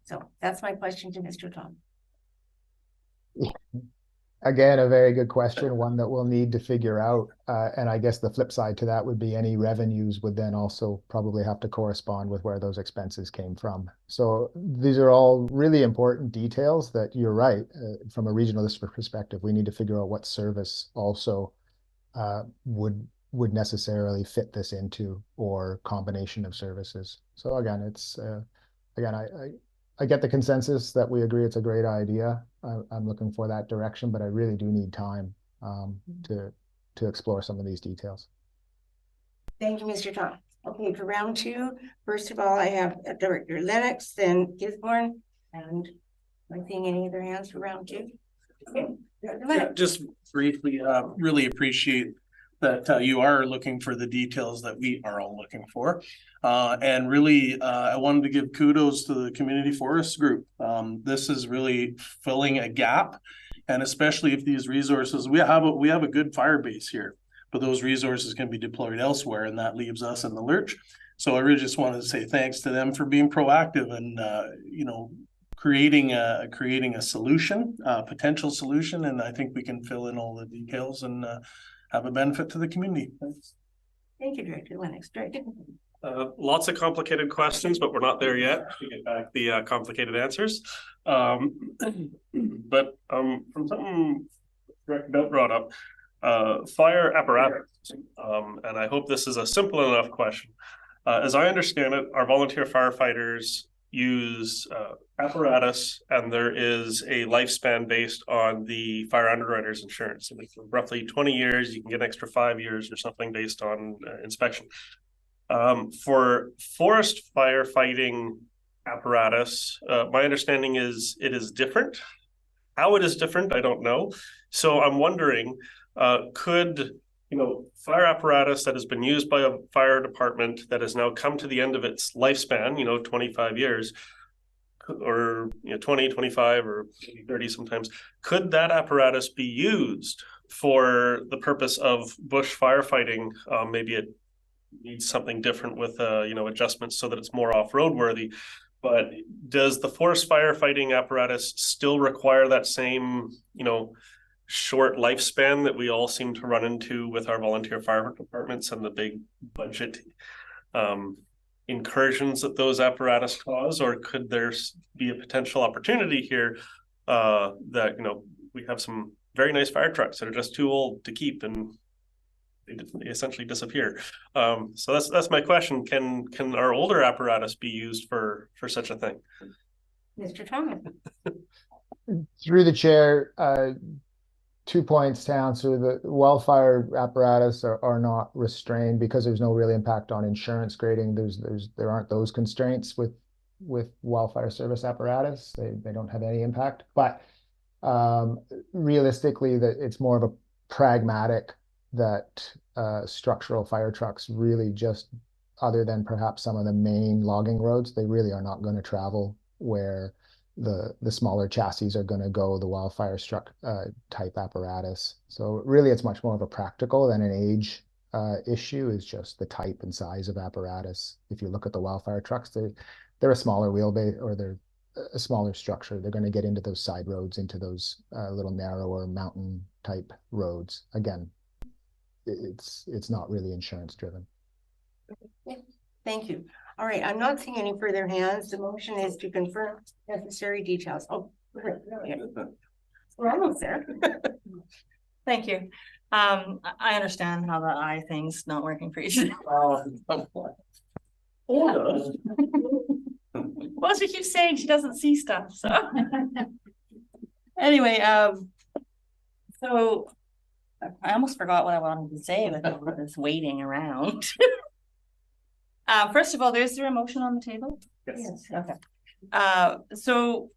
So that's my question to Mr. Tom. Again, a very good question, one that we'll need to figure out. And I guess the flip side to that would be any revenues would then also probably have to correspond with where those expenses came from. So these are all really important details that you're right. From a regional district perspective, we need to figure out what service also would necessarily fit this into, or combination of services. So again, it's I get the consensus that we agree it's a great idea. I'm looking for that direction, but I really do need time to explore some of these details. Thank you, Mr. Tom. Okay, for round 2, first of all, I have Director Lennox, then Gisborne, and am I seeing any other hands for round 2? Okay, yeah, just briefly, really appreciate that you are looking for the details that we are all looking for. And really, I wanted to give kudos to the community forest group. This is really filling a gap, and especially if these resources, we have a good fire base here, but those resources can be deployed elsewhere, and that leaves us in the lurch. So I really just wanted to say thanks to them for being proactive and creating a solution, a potential solution, and I think we can fill in all the details and have a benefit to the community. Thanks. Thank you, Director Lennox. Director. Lots of complicated questions, but we're not there yet to get back the complicated answers. But from something Director Belt brought up, fire apparatus, and I hope this is a simple enough question. As I understand it, our volunteer firefighters use apparatus, and there is a lifespan based on the fire underwriter's insurance. So for roughly 20 years, you can get an extra 5 years or something based on inspection. For forest firefighting apparatus, my understanding is it is different. How it is different, I don't know. So I'm wondering, could fire apparatus that has been used by a fire department that has now come to the end of its lifespan, 25 years, or 20, 25, or 30 sometimes, could that apparatus be used for the purpose of bush firefighting? Maybe it needs something different with adjustments so that it's more off-road worthy. But does the forest firefighting apparatus still require that same, short lifespan that we all seem to run into with our volunteer fire departments and the big budget incursions that those apparatus cause? Or could there be a potential opportunity here that we have some very nice fire trucks that are just too old to keep and they essentially disappear? So that's my question. Can our older apparatus be used for such a thing? Mr. Thomas. Through the chair, 2 points to answer. The wildfire apparatus are not restrained because there's no real impact on insurance grading. There aren't those constraints with wildfire service apparatus. They don't have any impact. But realistically, that it's more of a pragmatic that structural fire trucks really just, other than perhaps some of the main logging roads, they really are not going to travel where the smaller chassis are going to go, the wildfire struck type apparatus. So really it's much more of a practical than an age issue. Is just the type and size of apparatus. If you look at the wildfire trucks, they're a smaller wheelbase, or they're a smaller structure. They're going to get into those side roads, into those little narrower mountain type roads. Again, it's not really insurance driven. Thank you. All right, I'm not seeing any further hands. The motion is to confirm necessary details. Oh, we're almost there. Thank you. I understand how the eye thing's not working for you. Well, she keeps saying she doesn't see stuff, so. Anyway, so I almost forgot what I wanted to say with all this waiting around. First of all, there's there a motion on the table? Yes. Okay. So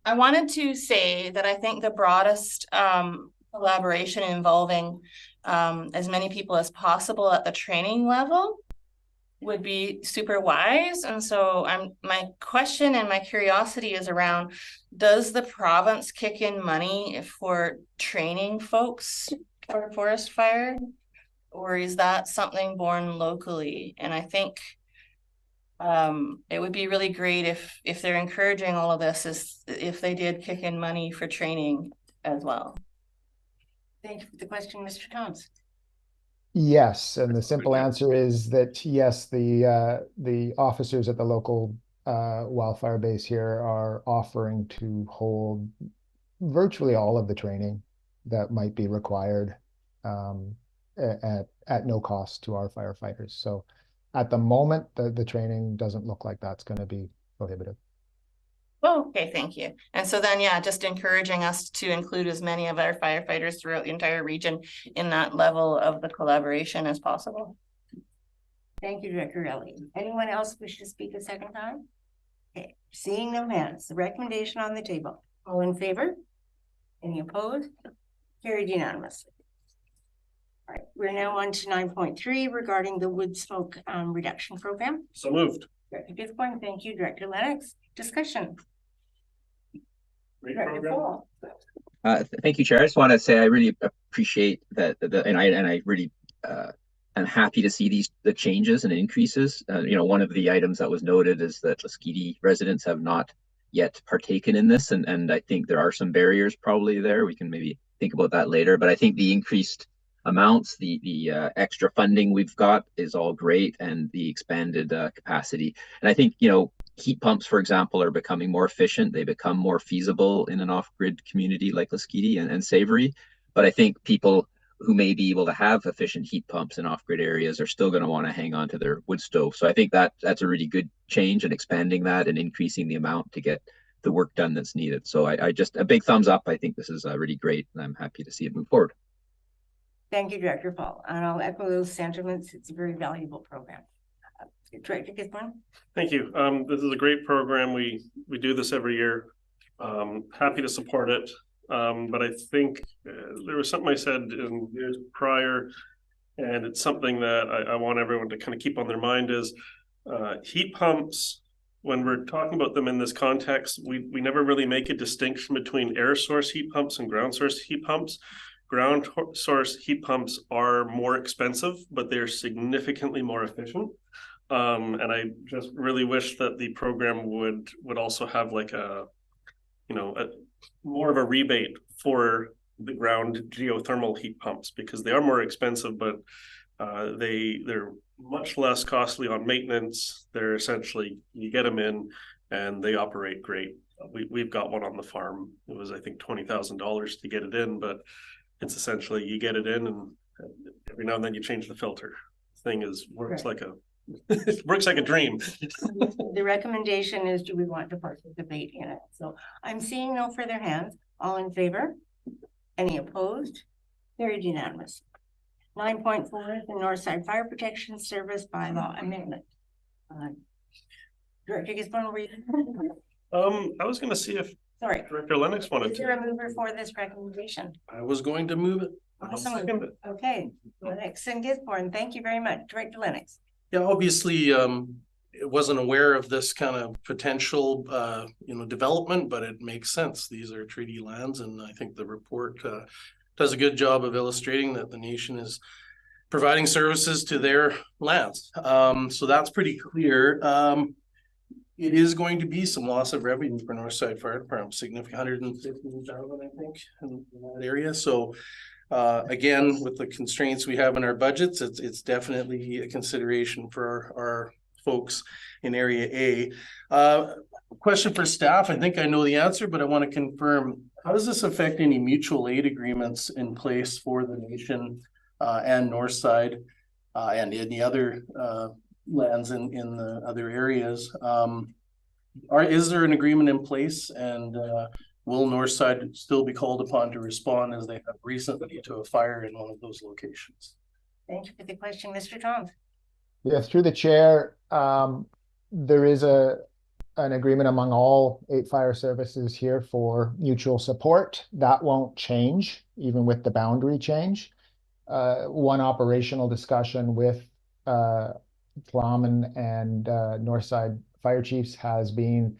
I wanted to say that I think the broadest collaboration involving as many people as possible at the training level would be super wise. And so my question and my curiosity is around, does the province kick in money for training folks for forest fire? Or is that something born locally? And I think it would be really great if they're encouraging all of this, is if they did kick in money for training as well. Thank you for the question, Mr. Thomas. Yes, and the simple answer is that yes, the officers at the local wildfire base here are offering to hold virtually all of the training that might be required at no cost to our firefighters. So at the moment, the training doesn't look like that's going to be prohibitive. Oh, okay, thank you. And so then, yeah, just encouraging us to include as many of our firefighters throughout the entire region in that level of the collaboration as possible. Thank you, Director Ellie. Anyone else wish to speak a second time? Okay, seeing no hands, the recommendation on the table. All in favor? Any opposed? Carried unanimously. All right, we're now on to 9.3 regarding the wood smoke reduction program. So moved. Director Gifforn, thank you. Director Lennox, discussion. Great Director program. Powell. Thank you, Chair. I just want to say I really appreciate that, and I really am happy to see the changes and increases. One of the items that was noted is that Lasqueti residents have not yet partaken in this, and I think there are some barriers probably there. We can maybe think about that later, but I think the increased amounts, the extra funding we've got is all great, and the expanded capacity. And I think, you know, heat pumps, for example, are becoming more efficient. They become more feasible in an off-grid community like Lasqueti and Savory. But I think people who may be able to have efficient heat pumps in off-grid areas are still going to want to hang on to their wood stove. So I think that's a really good change, and expanding that and increasing the amount to get the work done that's needed. So I just, a big thumbs up. I think this is really great, and I'm happy to see it move forward. Thank you, Director Paul. And I'll echo those sentiments. It's a very valuable program. Director Gisborne. Thank you. This is a great program. We do this every year. Happy to support it. But I think there was something I said in years prior, and it's something that I want everyone to kind of keep on their mind is heat pumps. When we're talking about them in this context, we never really make a distinction between air source heat pumps and ground source heat pumps. Ground source heat pumps are more expensive, but they're significantly more efficient. And I just really wish that the program would also have like more of a rebate for the ground geothermal heat pumps, because they are more expensive, but they're much less costly on maintenance. They're essentially, you get them in and they operate great. We've got one on the farm. It was, I think, $20,000 to get it in, but it's essentially you get it in and every now and then you change the filter. Thing is works like a it works like a dream. The recommendation is, do we want to participate in it? So I'm seeing no further hands. All in favor? Any opposed? Very unanimous. 9.4 the Northside Fire Protection Service Bylaw Amendment. Director Gisborne, were you? I was going to see if Director Lennox wanted to. Is there a mover for this recommendation? I was going to move it. Awesome. Okay, Lennox and Gisborne, thank you very much. Director Lennox. Yeah, obviously, wasn't aware of this kind of potential, development, but it makes sense. These are treaty lands, and I think the report does a good job of illustrating that the nation is providing services to their lands. So that's pretty clear. It is going to be some loss of revenue for Northside Fire Department, significant 150,000, I think, in that area. So again, with the constraints we have in our budgets, it's definitely a consideration for our folks in Area A. Question for staff. I think I know the answer, but I want to confirm, how does this affect any mutual aid agreements in place for the nation and Northside and any other lands in the other areas? Is there an agreement in place, and will Northside still be called upon to respond as they have recently to a fire in one of those locations? Thank you for the question, Mr. Jones. Yeah, through the chair, there is an agreement among all 8 fire services here for mutual support. That won't change, even with the boundary change. One operational discussion with Uhlmann and Northside fire chiefs has been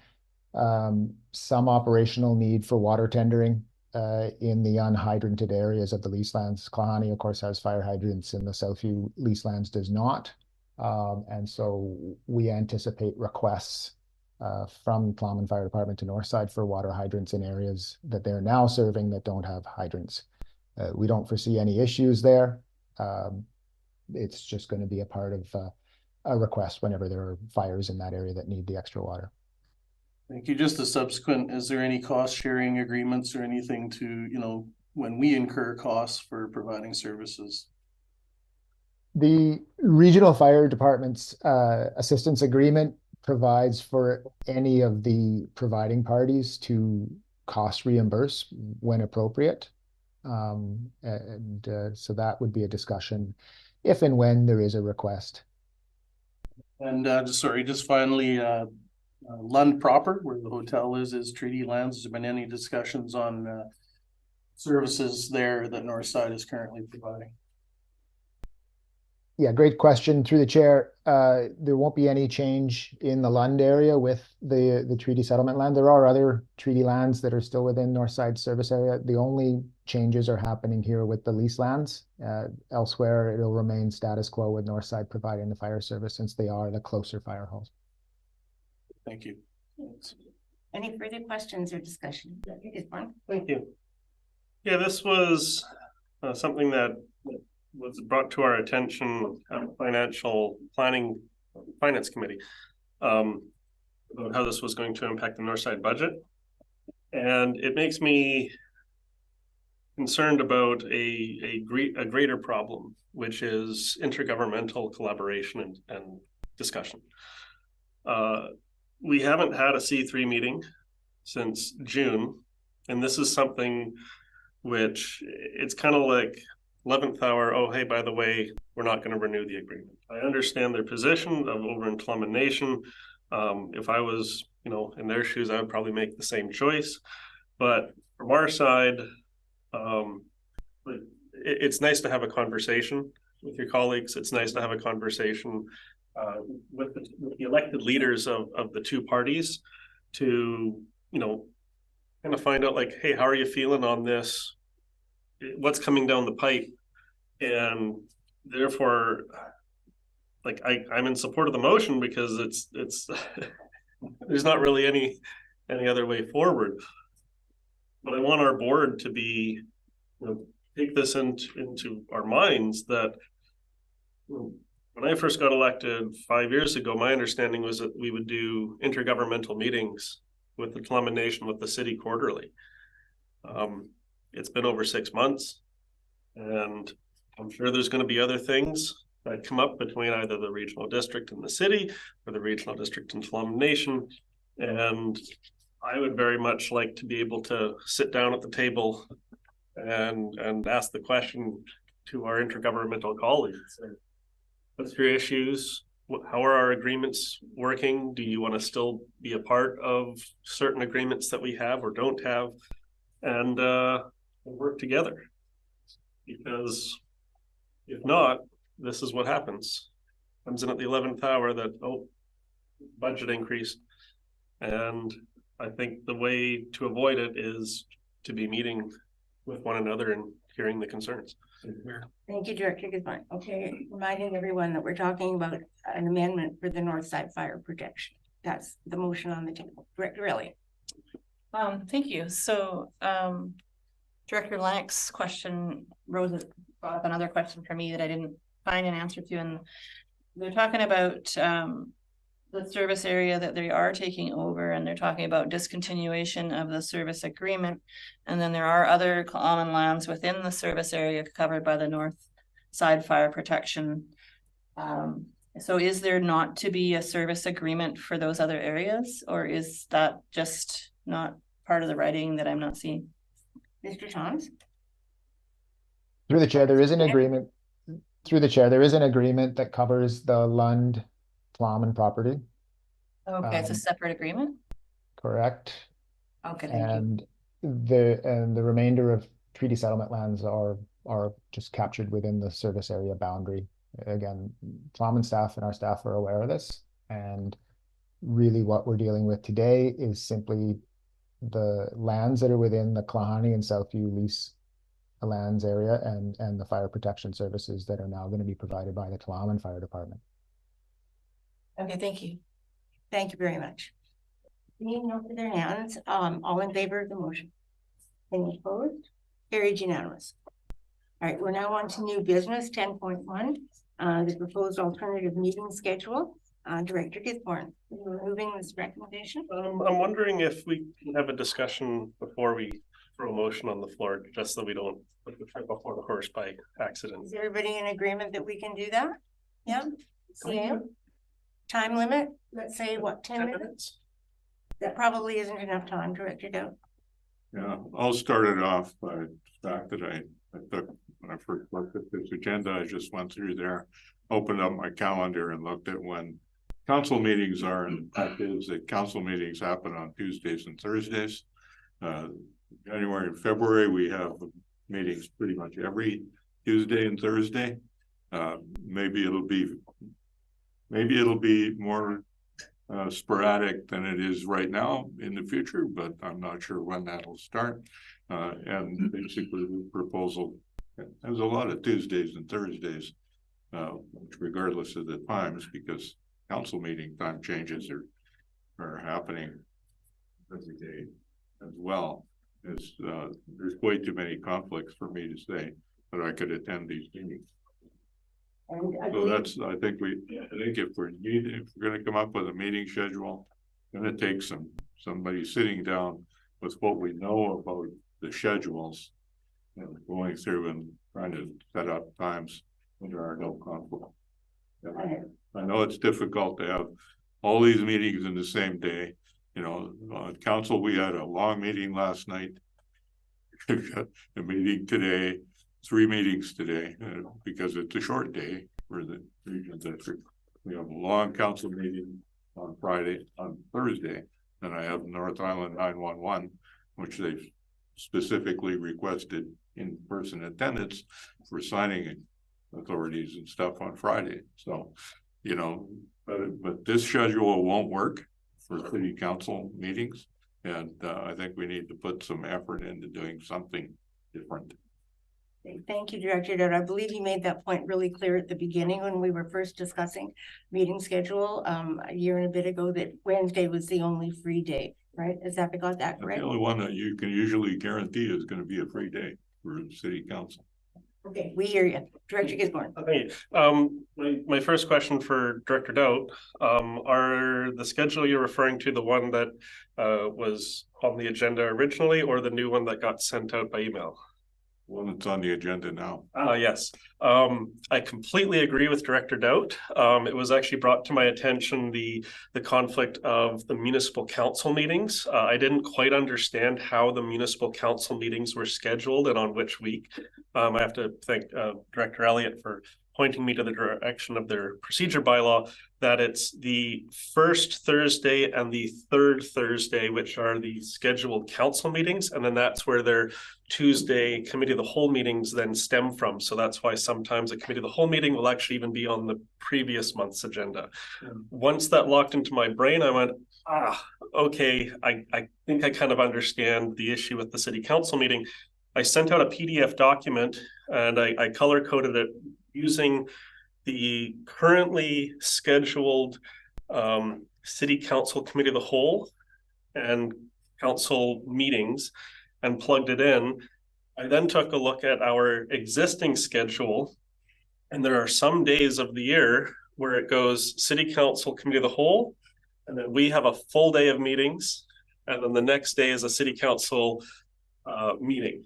some operational need for water tendering in the unhydranted areas of the lease lands. Klahani, of course, has fire hydrants, and the Southview lease lands does not. And so we anticipate requests from Uhlmann Fire Department to Northside for water hydrants in areas that they're now serving that don't have hydrants. We don't foresee any issues there. It's just going to be a part of a request whenever there are fires in that area that need the extra water. Thank you. Just a subsequent, is there any cost sharing agreements or anything to, when we incur costs for providing services? The regional fire department's assistance agreement provides for any of the providing parties to cost reimburse when appropriate. So that would be a discussion if and when there is a request. And just finally, Lund proper, where the hotel is treaty lands. Has there been any discussions on services there that Northside is currently providing? Yeah, great question. Through the chair, there won't be any change in the Lund area with the treaty settlement land. There are other treaty lands that are still within Northside service area. The only changes are happening here with the lease lands. Elsewhere, it'll remain status quo with Northside providing the fire service, since they are the closer fire halls. Thank you. Any further questions or discussion? Director Gisborne? Thank you. Yeah, this was something that was brought to our attention at the Financial Planning Finance Committee about how this was going to impact the Northside budget. And it makes me concerned about a greater problem, which is intergovernmental collaboration and discussion. We haven't had a C3 meeting since June, and this is something which it's kind of like 11th hour. Oh, hey, by the way, we're not going to renew the agreement. I understand their position of over in Uhlmann Nation. If I was, in their shoes, I would probably make the same choice. But from our side, it's nice to have a conversation with your colleagues. It's nice to have a conversation with the elected leaders of the two parties to, kind of find out like, hey, how are you feeling on this? What's coming down the pipe? And therefore, like I'm in support of the motion because it's there's not really any other way forward. But I want our board to be, take this into our minds that when I first got elected 5 years ago, my understanding was that we would do intergovernmental meetings with the Uhlmann Nation, with the city quarterly. It's been over 6 months, and I'm sure there's going to be other things that come up between either the regional district and the city, or the regional district and Uhlmann Nation. And I would very much like to be able to sit down at the table and ask the question to our intergovernmental colleagues. What's your issues? How are our agreements working? Do you want to still be a part of certain agreements that we have or don't have? And work together. Because if not, this is what happens. Comes in at the 11th hour that, budget increase. And I think the way to avoid it is to be meeting with one another and hearing the concerns. Thank you, Director Gisborne. Okay, reminding everyone that we're talking about an amendment for the Northside fire protection. That's the motion on the table. Director Riley. Thank you. So, Director Lennox's question brought up another question for me that I didn't find an answer to, and they're talking about the service area that they are taking over, and they're talking about discontinuation of the service agreement. And then there are other common lands within the service area covered by the Northside fire protection. So is there not to be a service agreement for those other areas, or is that just not part of the writing that I'm not seeing? Mr. Thomas? Through the chair, there is an agreement. Through the chair, there is an agreement that covers the Lund Uhlmann property. Okay, it's a separate agreement? Correct. Okay, and the remainder of treaty settlement lands are just captured within the service area boundary. Again, Uhlmann staff and our staff are aware of this, and really what we're dealing with today is simply the lands that are within the Klahani and Southview lease lands area and the fire protection services that are now going to be provided by the Uhlmann Fire Department. Okay, thank you. Thank you very much. Seeing no further hands, all in favor of the motion? Any opposed? Carried unanimous. All right, we're now on to new business 10.1, the proposed alternative meeting schedule. Director Gisborne, you're moving this recommendation. I'm wondering if we can have a discussion before we throw a motion on the floor, just so we don't put the trip before the horse by accident. Is everybody in agreement that we can do that? Yeah. Yeah. Time limit, let's say what, 10 minutes? That probably isn't enough time, Director Doe. Yeah, I'll start it off by the fact that I took, when I first looked at this agenda, I just went through there, opened up my calendar and looked at when council meetings are, and the fact is that council meetings happen on Tuesdays and Thursdays. January and February, we have meetings pretty much every Tuesday and Thursday. Maybe it'll be more sporadic than it is right now in the future, but I'm not sure when that'll start. And basically the proposal has a lot of Tuesdays and Thursdays, regardless of the times, because council meeting time changes are happening every day as well. Is there's way too many conflicts for me to say that I could attend these meetings. And I So believe, that's, I think if we're gonna come up with a meeting schedule, gonna take somebody sitting down with what we know about the schedules and going through and trying to set up times when there are no conflicts. I know it's difficult to have all these meetings in the same day. You know, on council, we had a long meeting last night. We've got a meeting today, 3 meetings today, because it's a short day for the region district. We have a long council meeting on Thursday, and I have North Island 911, which they've specifically requested in-person attendance for signing authorities and stuff on Friday. So, you know, but this schedule won't work for city council meetings. And I think we need to put some effort into doing something different. thank you, Director Dowd. I believe you made that point really clear at the beginning when we were first discussing meeting schedule a year and a bit ago, that Wednesday was the only free day, right? Is that, got that correct? The only one that you can usually guarantee is going to be a free day for city council. Okay, we hear you. Director Gisborne. Okay, my first question for Director Dowd, are the schedule you're referring to the one that was on the agenda originally, or the new one that got sent out by email? One that's on the agenda now. Yes. I completely agree with Director Dowd. It was actually brought to my attention the conflict of the municipal council meetings. I didn't quite understand how the municipal council meetings were scheduled and on which week. I have to thank Director Elliott for pointing me to the direction of their procedure bylaw, that it's the first Thursday and the third Thursday, which are the scheduled council meetings. And then that's where their Tuesday committee of the whole meetings then stem from. So that's why sometimes a committee of the whole meeting will actually even be on the previous month's agenda. Once that locked into my brain, I went, okay, I think I kind of understand the issue with the city council meeting. I sent out a PDF document and I color coded it using the currently scheduled city council committee of the whole and council meetings and plugged it in. I then took a look at our existing schedule, and there are some days of the year where it goes city council committee of the whole, and then we have a full day of meetings, and then the next day is a city council meeting.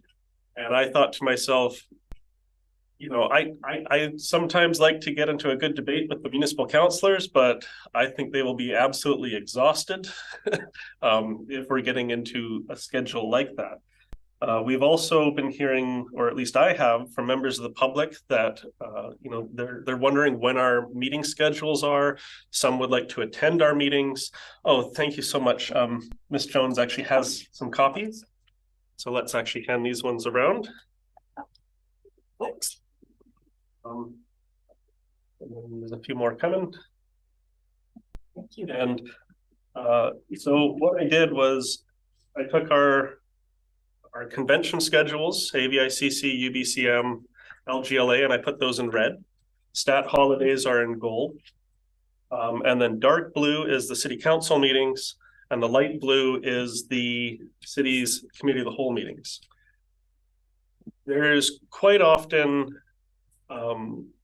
And I thought to myself, you know, I sometimes like to get into a good debate with the municipal councillors, but I think they will be absolutely exhausted if we're getting into a schedule like that. We've also been hearing, or at least I have, from members of the public that you know, they're wondering when our meeting schedules are. Some would like to attend our meetings. Oh, thank you so much. Ms. Jones actually has some copies, so let's actually hand these ones around. Thanks. And then there's a few more coming. Thank you. And so what I did was I took our convention schedules, AVICC, UBCM, LGLA, and I put those in red. Stat holidays are in gold. And then dark blue is the city council meetings, and the light blue is the city's committee of the whole meetings. There's quite often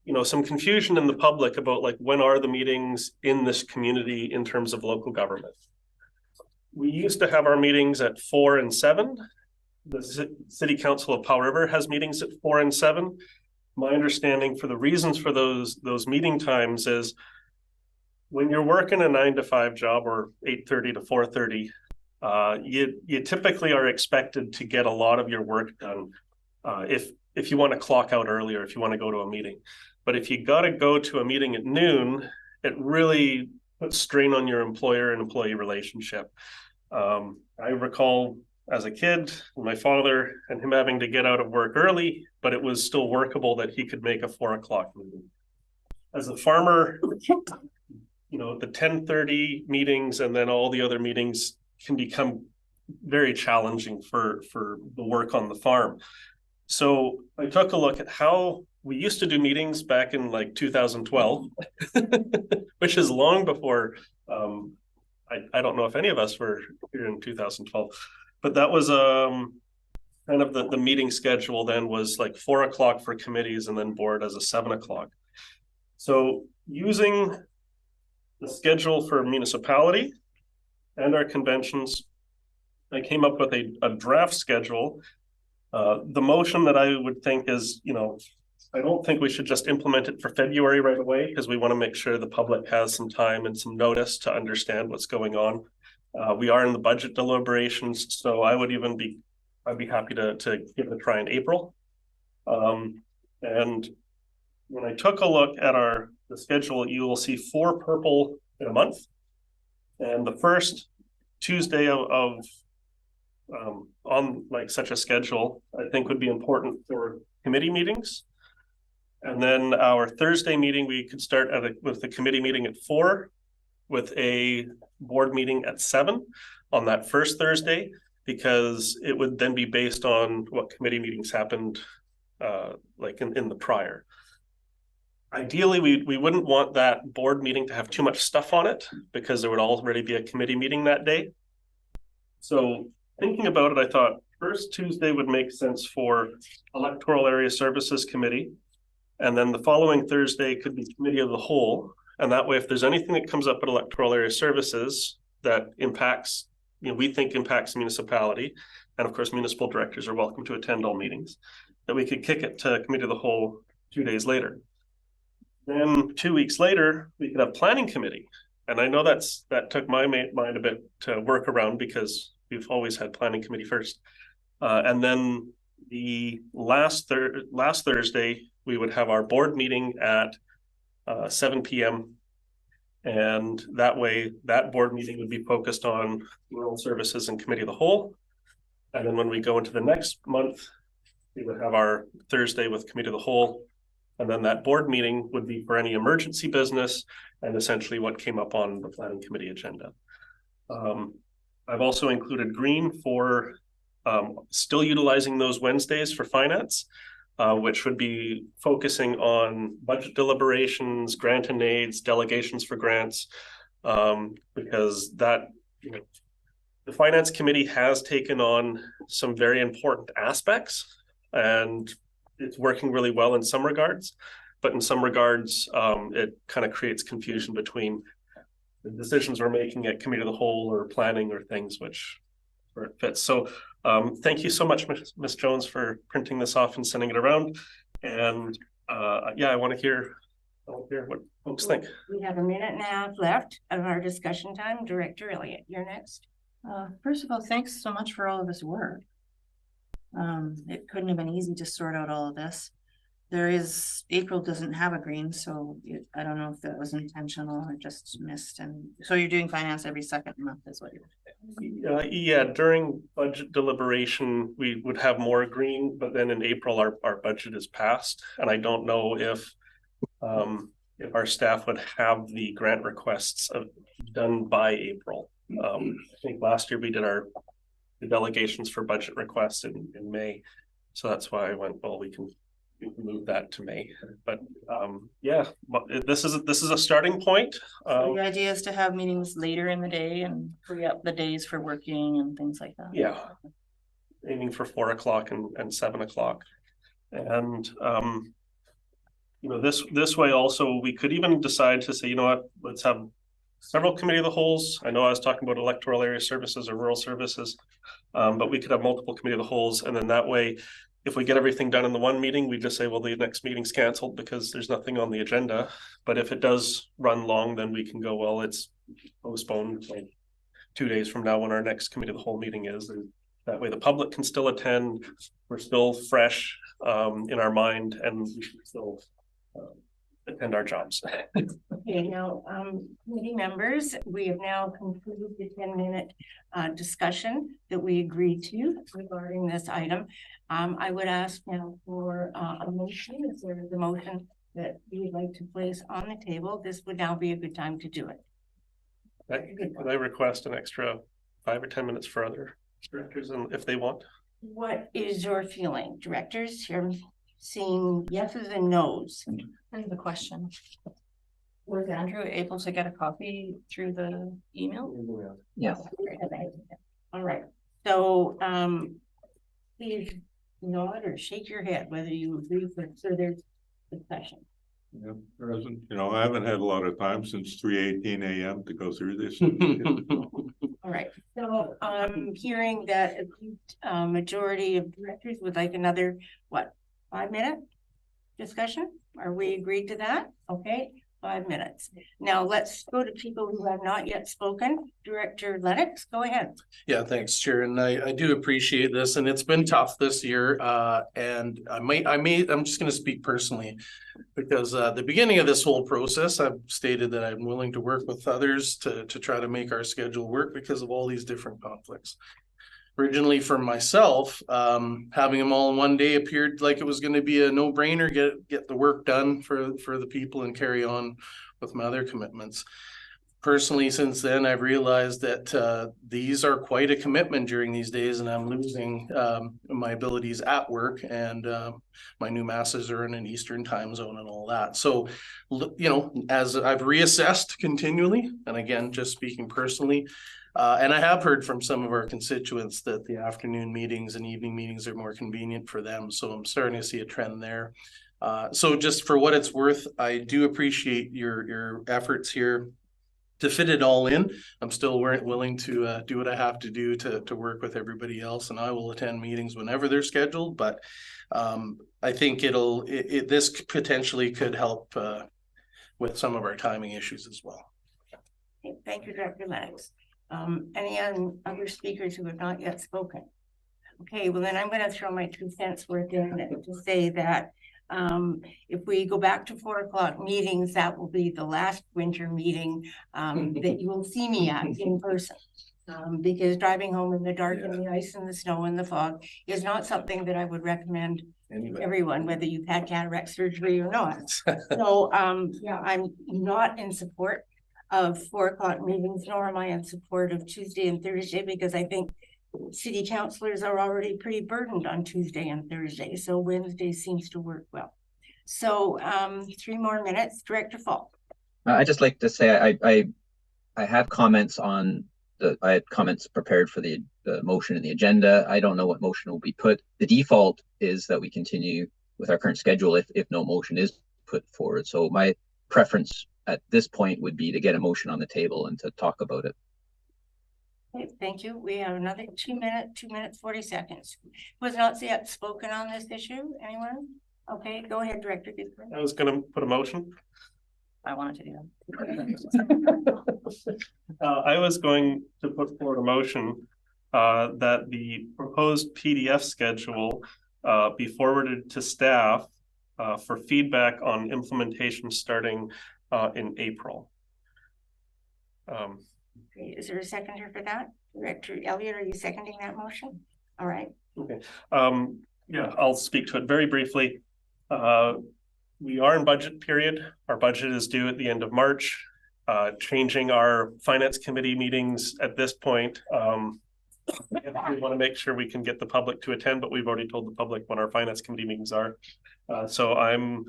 you know, some confusion in the public about like, when are the meetings in this community in terms of local government. We used to have our meetings at 4 and 7. The City Council of Powell River has meetings at 4 and 7. My understanding for the reasons for those meeting times is when you're working a 9 to 5 job or 8:30 to 4:30, you typically are expected to get a lot of your work done if you want to clock out earlier, if you want to go to a meeting. But if you got to go to a meeting at noon, it really puts strain on your employer and employee relationship. I recall as a kid, my father and him having to get out of work early, but it was still workable that he could make a 4 o'clock meeting. As a farmer, you know, the 10:30 meetings and then all the other meetings can become very challenging for the work on the farm. So I took a look at how we used to do meetings back in like 2012, which is long before I don't know if any of us were here in 2012, but that was kind of the meeting schedule then was like 4 o'clock for committees and then board as a 7 o'clock. So using the schedule for municipality and our conventions, I came up with a draft schedule. The motion that I would think is, I don't think we should just implement it for February right away, because we want to make sure the public has some time and some notice to understand what's going on. We are in the budget deliberations, so I'd be happy to give it a try in April. And when I took a look at the schedule, you will see 4 purple in a month. And the first Tuesday of on like such a schedule, I think would be important for committee meetings. And then our Thursday meeting, we could start with the committee meeting at 4, with a board meeting at 7 on that first Thursday, because it would then be based on what committee meetings happened like in the prior. Ideally, we wouldn't want that board meeting to have too much stuff on it, because there would already be a committee meeting that day. So thinking about it, I thought first Tuesday would make sense for Electoral Area Services Committee. And then the following Thursday could be Committee of the Whole. And that way, if there's anything that comes up at Electoral Area Services that impacts, we think impacts municipality, and of course, municipal directors are welcome to attend all meetings, that we could kick it to Committee of the Whole 2 days later. Then 2 weeks later, we could have Planning Committee. And I know that took my mind a bit to work around, because we've always had Planning Committee first. And then the last Thursday, we would have our board meeting at 7 p.m. And that way, that board meeting would be focused on rural services and Committee of the Whole. And then when we go into the next month, we would have our Thursday with Committee of the Whole. And then that board meeting would be for any emergency business and essentially what came up on the Planning Committee agenda. I've also included green for still utilizing those Wednesdays for finance, which would be focusing on budget deliberations, grant and aids, delegations for grants, because that, the Finance Committee has taken on some very important aspects, and it's working really well in some regards, but in some regards, it kind of creates confusion between the decisions we're making at Committee of the Whole or planning or things where it fits. So thank you so much, Ms. Jones, for printing this off and sending it around. And yeah, I want to hear what folks think. We have a minute and a half left of our discussion time. Director Elliott, you're next. First of all, thanks so much for all of this work. It couldn't have been easy to sort out all of this. April doesn't have a green, so I don't know if that was intentional or just missed. And so you're doing finance every second month is what you're doing. Yeah, during budget deliberation, we would have more green, but then in April, our budget is passed. And I don't know if our staff would have the grant requests done by April. I think last year we did the delegations for budget requests in May. So that's why I went, well, we can move that to May. But yeah, this is a starting point. So the idea is to have meetings later in the day and free up the days for working and things like that. Yeah, aiming for 4 o'clock and 7 o'clock. And this way also we could even decide to say, what, let's have several Committee of the Wholes. I know I was talking about Electoral Area Services or Rural Services, but we could have multiple Committee of the Wholes, and then that way, if we get everything done in the one meeting, we just say, well, the next meeting's canceled because there's nothing on the agenda. But if it does run long, then we can go, well, it's postponed like 2 days from now when our next Committee of the Whole meeting is. And that way the public can still attend. We're still fresh in our mind, and we should still attend our jobs. Okay, now, committee members, we have now concluded the 10-minute discussion that we agreed to regarding this item. I would ask now for a motion. Is there the motion that you would like to place on the table? This would now be a good time to do it. Could I request an extra 5 or 10 minutes for other directors, and if they want? What is your feeling, directors? You're seeing yeses and nos. I have a question. Was Andrew able to get a copy through the email? Yes. All right, so, please nod or shake your head whether you agree with further discussion. Yeah, there isn't, I haven't had a lot of time since 3:18 a.m. to go through this. All right, so I'm hearing that a majority of directors would like another, 5-minute discussion? Are we agreed to that? Okay, 5 minutes. Now let's go to people who have not yet spoken. Director Lennox, go ahead. Yeah, thanks, Chair. And I do appreciate this, and it's been tough this year. And I'm just going to speak personally, because the beginning of this whole process, I've stated that I'm willing to work with others to try to make our schedule work because of all these different conflicts. Originally for myself, having them all in one day appeared like it was going to be a no-brainer, get the work done for the people and carry on with my other commitments. Personally, since then, I've realized that these are quite a commitment during these days, and I'm losing my abilities at work, and my new masters are in an Eastern time zone and all that. So, as I've reassessed continually, and again, just speaking personally, and I have heard from some of our constituents that the afternoon meetings and evening meetings are more convenient for them. So I'm starting to see a trend there. So just for what it's worth, I do appreciate your efforts here to fit it all in. I'm still willing to do what I have to do to work with everybody else, and I will attend meetings whenever they're scheduled. But I think this potentially could help with some of our timing issues as well. Okay, thank you, Dr. Lennox. Any other speakers who have not yet spoken? Okay, well then I'm going to throw my 2 cents worth in to say that if we go back to 4 o'clock meetings, that will be the last winter meeting that you will see me at in person. Because driving home in the dark and the ice and the snow and the fog is not something that I would recommend to everyone, whether you've had cataract surgery or not. So yeah, I'm not in support of 4 o'clock meetings, nor am I in support of Tuesday and Thursday, because I think city councilors are already pretty burdened on Tuesday and Thursday. So Wednesday seems to work well. So 3 more minutes, Director Fall. I'd just like to say I have comments on I had comments prepared for the motion and the agenda. I don't know what motion will be put. The default is that we continue with our current schedule if no motion is put forward. So my preference at this point would be to get a motion on the table and to talk about it. Okay, thank you. We have another 2 minutes, 40 seconds. Was not yet spoken on this issue, anyone? Okay, go ahead, Director Gisborne. I was going to put a motion. I wanted to do that. I was going to put forward a motion that the proposed PDF schedule be forwarded to staff for feedback on implementation starting in April. Okay, is there a seconder for that? Director Elliott, are you seconding that motion? All right. Okay. Yeah, I'll speak to it very briefly. We are in budget period. Our budget is due at the end of March. Changing our finance committee meetings at this point. We want to make sure we can get the public to attend, but we've already told the public when our finance committee meetings are. So I'm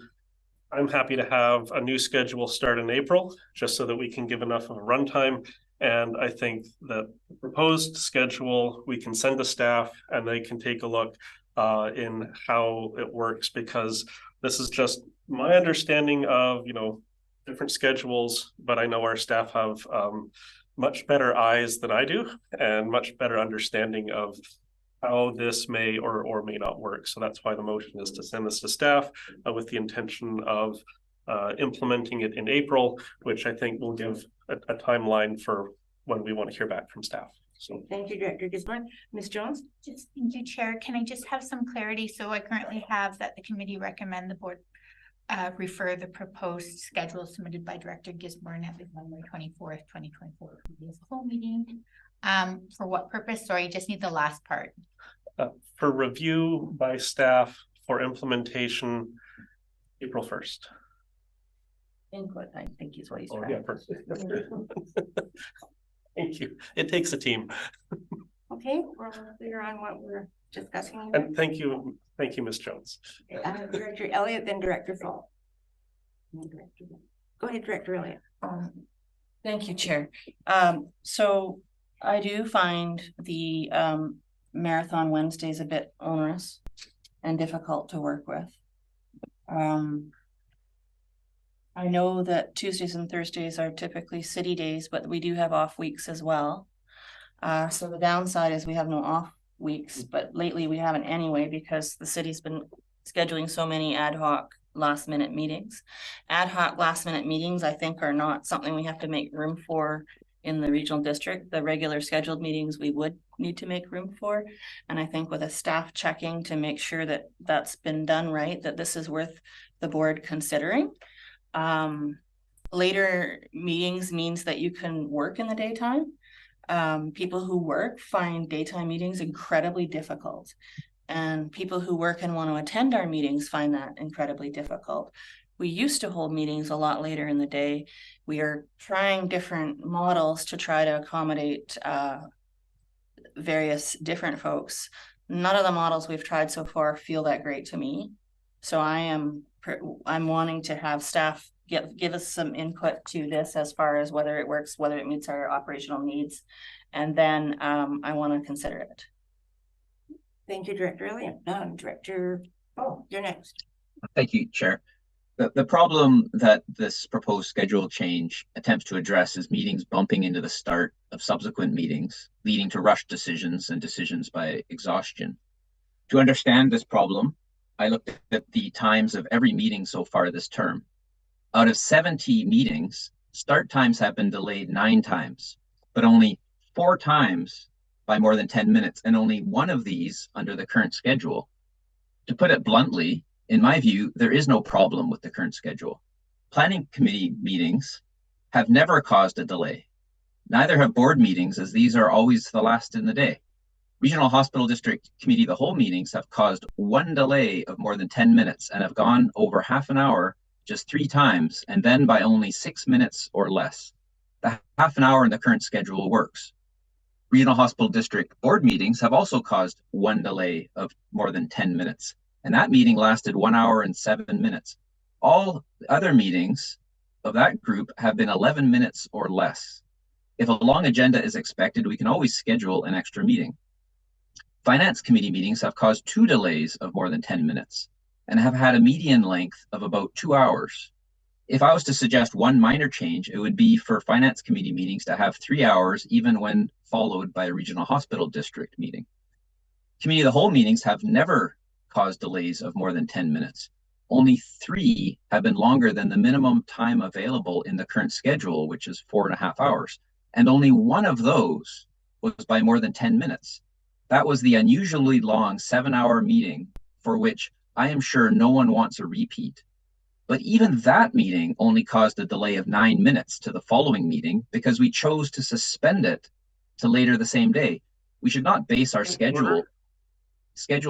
happy to have a new schedule start in April, just so that we can give enough of a runtime. And I think that the proposed schedule, we can send to staff and they can take a look in how it works, because this is just my understanding of, different schedules, but I know our staff have much better eyes than I do and much better understanding of how this may or may not work. So that's why the motion is to send this to staff with the intention of implementing it in April, which I think will give a timeline for when we want to hear back from staff. So thank you, Director Gisborne. Ms. Jones? Just thank you, Chair. Can I just have some clarity? So I currently have that the committee recommend the board refer the proposed schedule submitted by Director Gisborne at the November 24th, 2024 whole meeting. For what purpose? Sorry, I just need the last part. For review by staff for implementation April 1st. Input, I think is what he's Oh, trying. yeah, perfect. Thank you. It takes a team. Okay, we're clear on what we're discussing. And thank you, Ms. Jones. Director Elliott, then Director Fall. Go ahead, Director Elliott. Thank you, Chair. So I do find the Marathon Wednesdays a bit onerous and difficult to work with. I know that Tuesdays and Thursdays are typically city days, but we do have off weeks as well. So the downside is we have no off weeks, but lately we haven't anyway because the city's been scheduling so many ad hoc last minute meetings. Ad hoc last minute meetings, I think, are not something we have to make room for in the regional district. The regular scheduled meetings we would need to make room for. And I think with a staff checking to make sure that that's been done right, that this is worth the board considering. Later meetings means that you can work in the daytime. People who work find daytime meetings incredibly difficult. And people who work and want to attend our meetings find that incredibly difficult. We used to hold meetings a lot later in the day. We are trying different models to try to accommodate various different folks. None of the models we've tried so far feel that great to me. So I'm wanting to have staff give us some input to this as far as whether it works, whether it meets our operational needs. And then I want to consider it. Thank you, Director Elliott. Director Powell, you're next. Thank you, Chair. The problem that this proposed schedule change attempts to address is meetings bumping into the start of subsequent meetings, leading to rushed decisions and decisions by exhaustion. To understand this problem, I looked at the times of every meeting so far this term. Out of 70 meetings, start times have been delayed 9 times, but only 4 times by more than 10 minutes, and only one of these under the current schedule. To put it bluntly, in my view, there is no problem with the current schedule. Planning committee meetings have never caused a delay. Neither have board meetings, as these are always the last in the day. Regional Hospital District Committee of the Whole meetings have caused 1 delay of more than 10 minutes and have gone over half an hour just 3 times, and then by only 6 minutes or less. The half an hour in the current schedule works. Regional Hospital District board meetings have also caused 1 delay of more than 10 minutes, and that meeting lasted 1 hour and 7 minutes. All other meetings of that group have been 11 minutes or less. If a long agenda is expected, we can always schedule an extra meeting. Finance committee meetings have caused 2 delays of more than 10 minutes and have had a median length of about 2 hours. If I was to suggest one minor change, it would be for finance committee meetings to have 3 hours, even when followed by a regional hospital district meeting. Committee of the Whole meetings have never caused delays of more than 10 minutes. Only 3 have been longer than the minimum time available in the current schedule, which is 4.5 hours. And only one of those was by more than 10 minutes. That was the unusually long 7-hour meeting for which I am sure no one wants a repeat. But even that meeting only caused a delay of 9 minutes to the following meeting because we chose to suspend it to later the same day. We should not base our schedule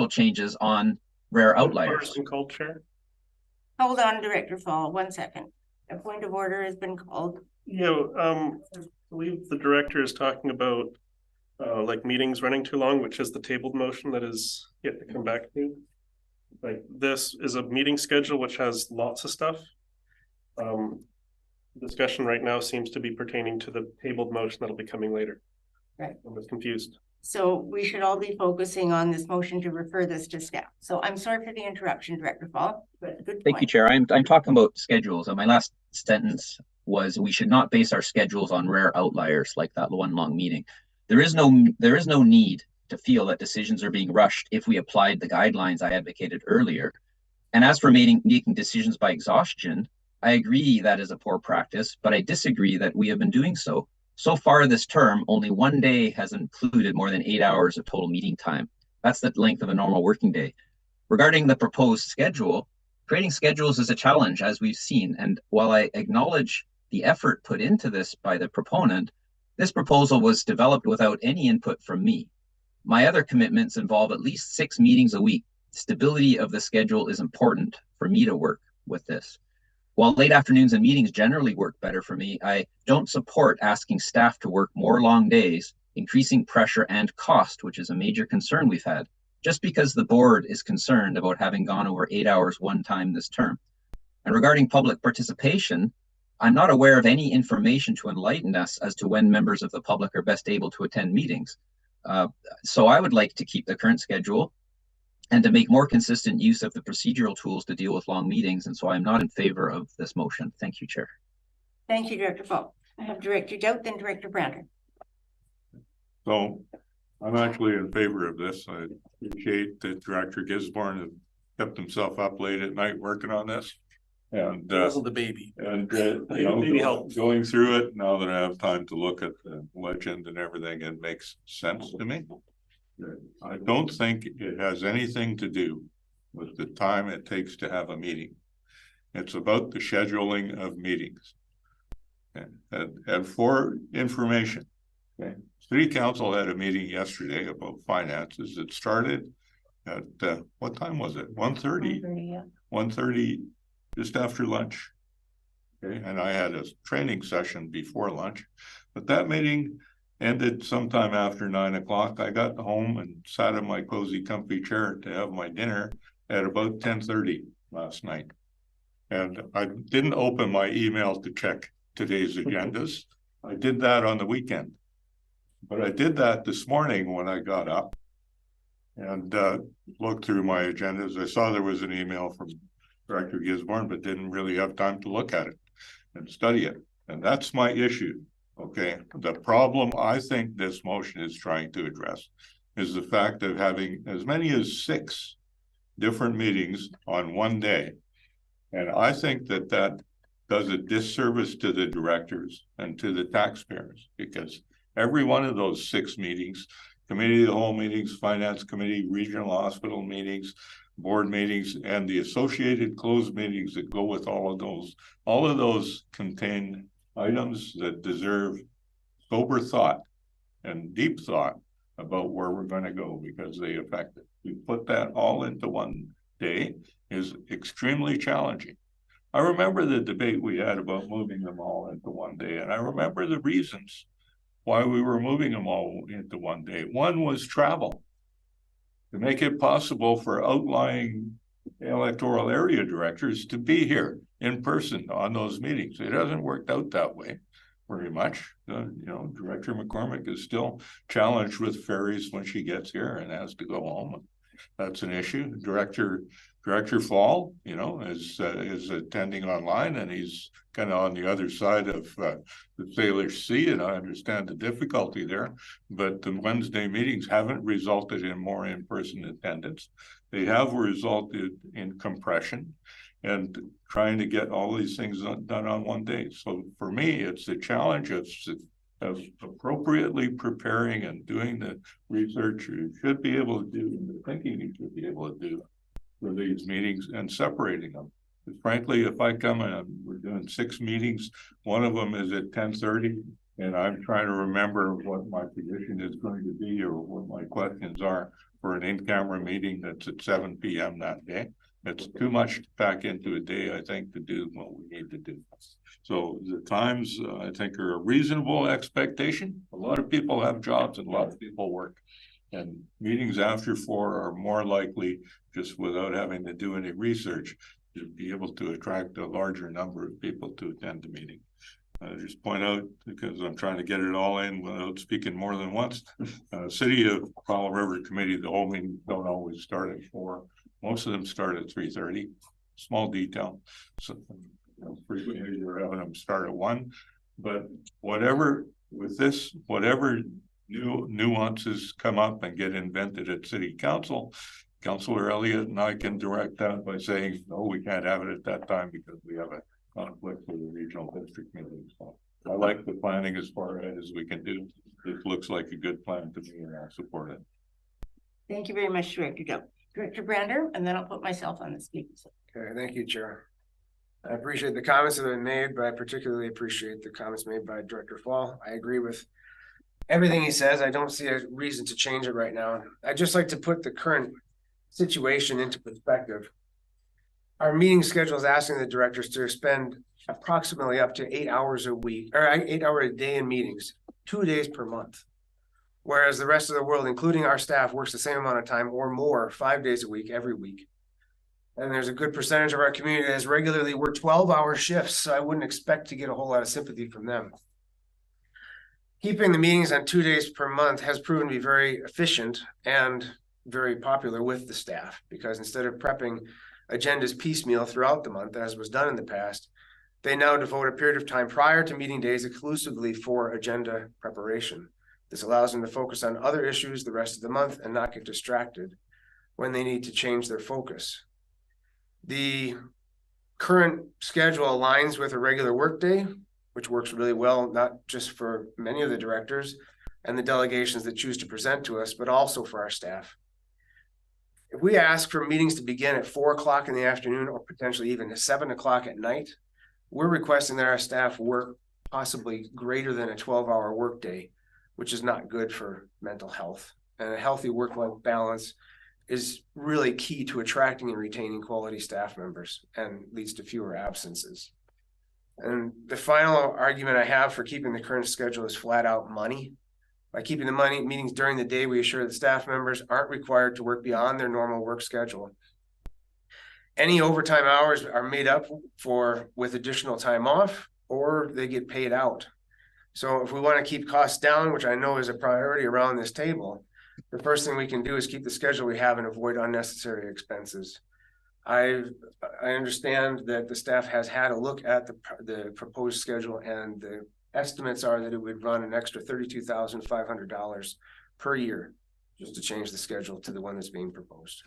changes on rare outliers. Hold on, Director Fall, 1 second. A point of order has been called. I believe the director is talking about like meetings running too long, which is the tabled motion that is yet to come back to. Like this is a meeting schedule which has lots of stuff. Discussion right now seems to be pertaining to the tabled motion that'll be coming later. Right. I was confused. So we should all be focusing on this motion to refer this to staff. So I'm sorry for the interruption, Director Fall, but good point. Thank you, Chair. I'm talking about schedules, and my last sentence was we should not base our schedules on rare outliers like that one long meeting. There is no need to feel that decisions are being rushed if we applied the guidelines I advocated earlier. And as for making decisions by exhaustion, I agree that is a poor practice, but I disagree that we have been doing so. So far this term, only 1 day has included more than 8 hours of total meeting time. That's the length of a normal working day. Regarding the proposed schedule, creating schedules is a challenge, as we've seen. And while I acknowledge the effort put into this by the proponent, this proposal was developed without any input from me. My other commitments involve at least 6 meetings a week. Stability of the schedule is important for me to work with this. While late afternoons and meetings generally work better for me, I don't support asking staff to work more long days, increasing pressure and cost, which is a major concern we've had, just because the board is concerned about having gone over 8 hours one time this term. And regarding public participation, I'm not aware of any information to enlighten us as to when members of the public are best able to attend meetings. So I would like to keep the current schedule and to make more consistent use of the procedural tools to deal with long meetings. And so I'm not in favor of this motion. Thank you, Chair. Thank you, Director Fall. I have Director Doubt, then Director Brander. So I'm actually in favor of this. I appreciate that Director Gisborne has kept himself up late at night working on this. And Wasn't the baby. and going through it now that I have time to look at the legend and everything, it makes sense to me. I don't think it has anything to do with the time it takes to have a meeting. It's about the scheduling of meetings. And for information, okay, City Council had a meeting yesterday about finances. It started at what time was it? 1:30. 1:30, just after lunch. Okay, and I had a training session before lunch, but that meeting ended sometime after 9 o'clock. I got home and sat in my cozy, comfy chair to have my dinner at about 10:30 last night. And I didn't open my email to check today's agendas. I did that on the weekend. But I did that this morning when I got up and looked through my agendas. I saw there was an email from Director Gisborne, but didn't really have time to look at it and study it. And that's my issue. Okay. The problem I think this motion is trying to address is the fact of having as many as 6 different meetings on one day. And I think that that does a disservice to the directors and to the taxpayers, because every one of those 6 meetings, committee of the whole meetings, finance committee, regional hospital meetings, board meetings, and the associated closed meetings that go with all of those contain items that deserve sober thought and deep thought about where we're going to go, because they affect it. We put that all into one day is extremely challenging. I remember the debate we had about moving them all into one day, and I remember the reasons why we were moving them all into one day. One was travel, to make it possible for outlying electoral area directors to be here in person on those meetings. It hasn't worked out that way very much. Director McCormick is still challenged with ferries when she gets here and has to go home. That's an issue. Director Fall, is attending online, and he's kind of on the other side of the Salish Sea, and I understand the difficulty there. But the Wednesday meetings haven't resulted in more in-person attendance. They have resulted in compression and trying to get all these things done on one day. So for me, it's the challenge of appropriately preparing and doing the research you should be able to do, and the thinking you should be able to do for these meetings, and separating them. Because frankly, if I come and we're doing 6 meetings, one of them is at 10:30, and I'm trying to remember what my position is going to be or what my questions are for an in-camera meeting that's at 7 p.m. that day. It's too much to pack into a day, I think, to do what we need to do. So the times, I think, are a reasonable expectation. A lot of people have jobs and a lot of people work. And meetings after 4 are more likely, just without having to do any research, to be able to attract a larger number of people to attend the meeting. I just point out, because I'm trying to get it all in without speaking more than once, City of Powell River Committee, the whole meeting don't always start at 4. Most of them start at 3:30. Small detail. So frequently you're having them start at 1. But whatever with this, whatever new nuances come up and get invented at City Council, Councillor Elliott and I can direct that by saying, no, we can't have it at that time because we have a conflict with the regional district meeting. So I like the planning as far ahead as we can do. It looks like a good plan to me, and I'll support it. Thank you very much, Director Doe. Director Brander, and then I'll put myself on the speaker. Okay, thank you, Chair. I appreciate the comments that have been made, but I particularly appreciate the comments made by Director Fall. I agree with everything he says. I don't see a reason to change it right now. I'd just like to put the current situation into perspective. Our meeting schedule is asking the directors to spend approximately up to 8 hours a week, or 8 hours a day in meetings, 2 days per month. Whereas the rest of the world, including our staff, works the same amount of time or more, 5 days a week, every week. And there's a good percentage of our community that has regularly worked 12-hour shifts, so I wouldn't expect to get a whole lot of sympathy from them. Keeping the meetings on 2 days per month has proven to be very efficient and very popular with the staff, because instead of prepping agendas piecemeal throughout the month, as was done in the past, they now devote a period of time prior to meeting days exclusively for agenda preparation. This allows them to focus on other issues the rest of the month and not get distracted when they need to change their focus. The current schedule aligns with a regular workday, which works really well, not just for many of the directors and the delegations that choose to present to us, but also for our staff. If we ask for meetings to begin at 4 o'clock in the afternoon or potentially even 7 o'clock at night, we're requesting that our staff work possibly greater than a 12-hour workday, which is not good for mental health. And a healthy work-life balance is really key to attracting and retaining quality staff members and leads to fewer absences. And the final argument I have for keeping the current schedule is flat out money. By keeping the meetings during the day, we assure that staff members aren't required to work beyond their normal work schedule. Any overtime hours are made up for with additional time off, or they get paid out. So if we want to keep costs down, which I know is a priority around this table, the first thing we can do is keep the schedule we have and avoid unnecessary expenses. I understand that the staff has had a look at the proposed schedule, and the estimates are that it would run an extra $32,500 per year just to change the schedule to the one that's being proposed.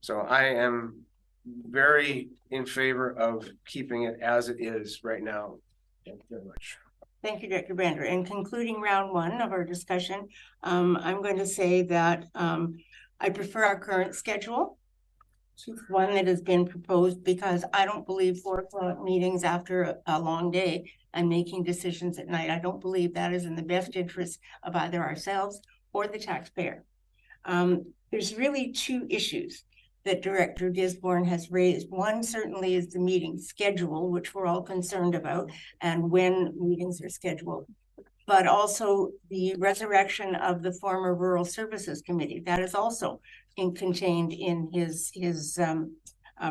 So I am very in favor of keeping it as it is right now. Thank you very much. Thank you, Director Brander. And concluding round one of our discussion, I'm going to say that I prefer our current schedule to one that has been proposed, because I don't believe 4 o'clock meetings after a long day and making decisions at night. I don't believe that is in the best interest of either ourselves or the taxpayer. There's really 2 issues that Director Gisborne has raised. One certainly is the meeting schedule, which we're all concerned about, and when meetings are scheduled, but also the resurrection of the former Rural Services Committee. That is also contained in his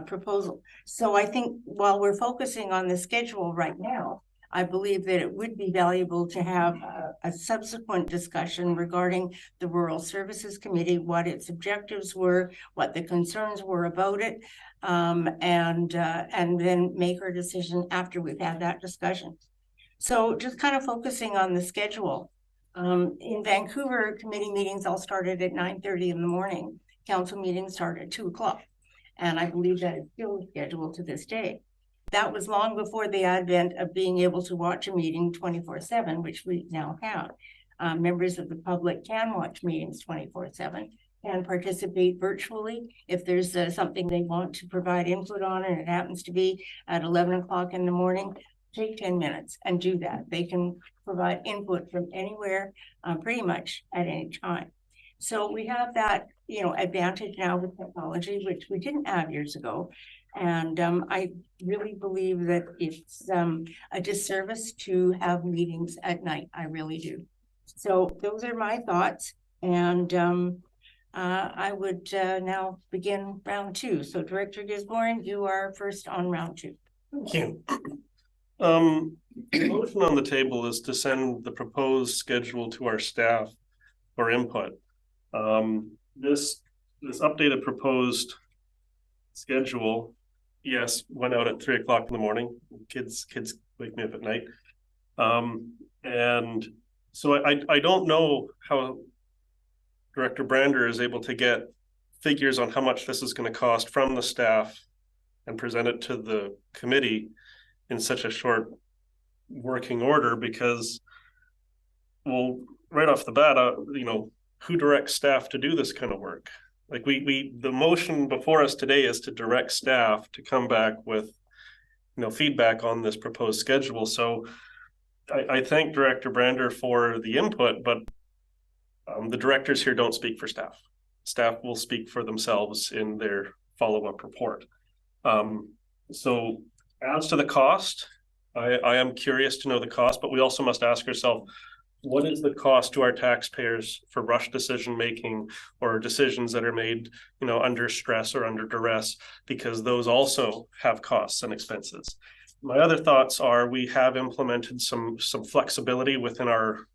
proposal. So I think while we're focusing on the schedule right now, I believe that it would be valuable to have a subsequent discussion regarding the Rural Services Committee, what its objectives were, what the concerns were about it, and then make our decision after we've had that discussion. So just kind of focusing on the schedule. In Vancouver, committee meetings all started at 9:30 in the morning. Council meetings started at 2 o'clock. And I believe that is still scheduled to this day. That was long before the advent of being able to watch a meeting 24/7, which we now have. Members of the public can watch meetings 24/7 and participate virtually. If there's something they want to provide input on, and it happens to be at 11 o'clock in the morning, take 10 minutes and do that. They can provide input from anywhere, pretty much at any time. So we have that, advantage now with technology, which we didn't have years ago. And I really believe that it's a disservice to have meetings at night. I really do. So those are my thoughts. And I would now begin round 2. So Director Gisborne, you are first on round 2. Thank you. The motion on the table is to send the proposed schedule to our staff for input. This updated proposed schedule, yes, went out at 3 o'clock in the morning. Kids wake me up at night. And so I don't know how Director Brander is able to get figures on how much this is going to cost from the staff and present it to the committee in such a short working order, because, well, right off the bat, who directs staff to do this kind of work? Like the motion before us today is to direct staff to come back with, feedback on this proposed schedule. So I thank Director Brander for the input, but the directors here don't speak for staff. Staff will speak for themselves in their follow-up report. So as to the cost, I am curious to know the cost, but we also must ask ourselves, what is the cost to our taxpayers for rush decision-making or decisions that are made, you know, under stress or under duress, because those also have costs and expenses. My other thoughts are we have implemented some flexibility within our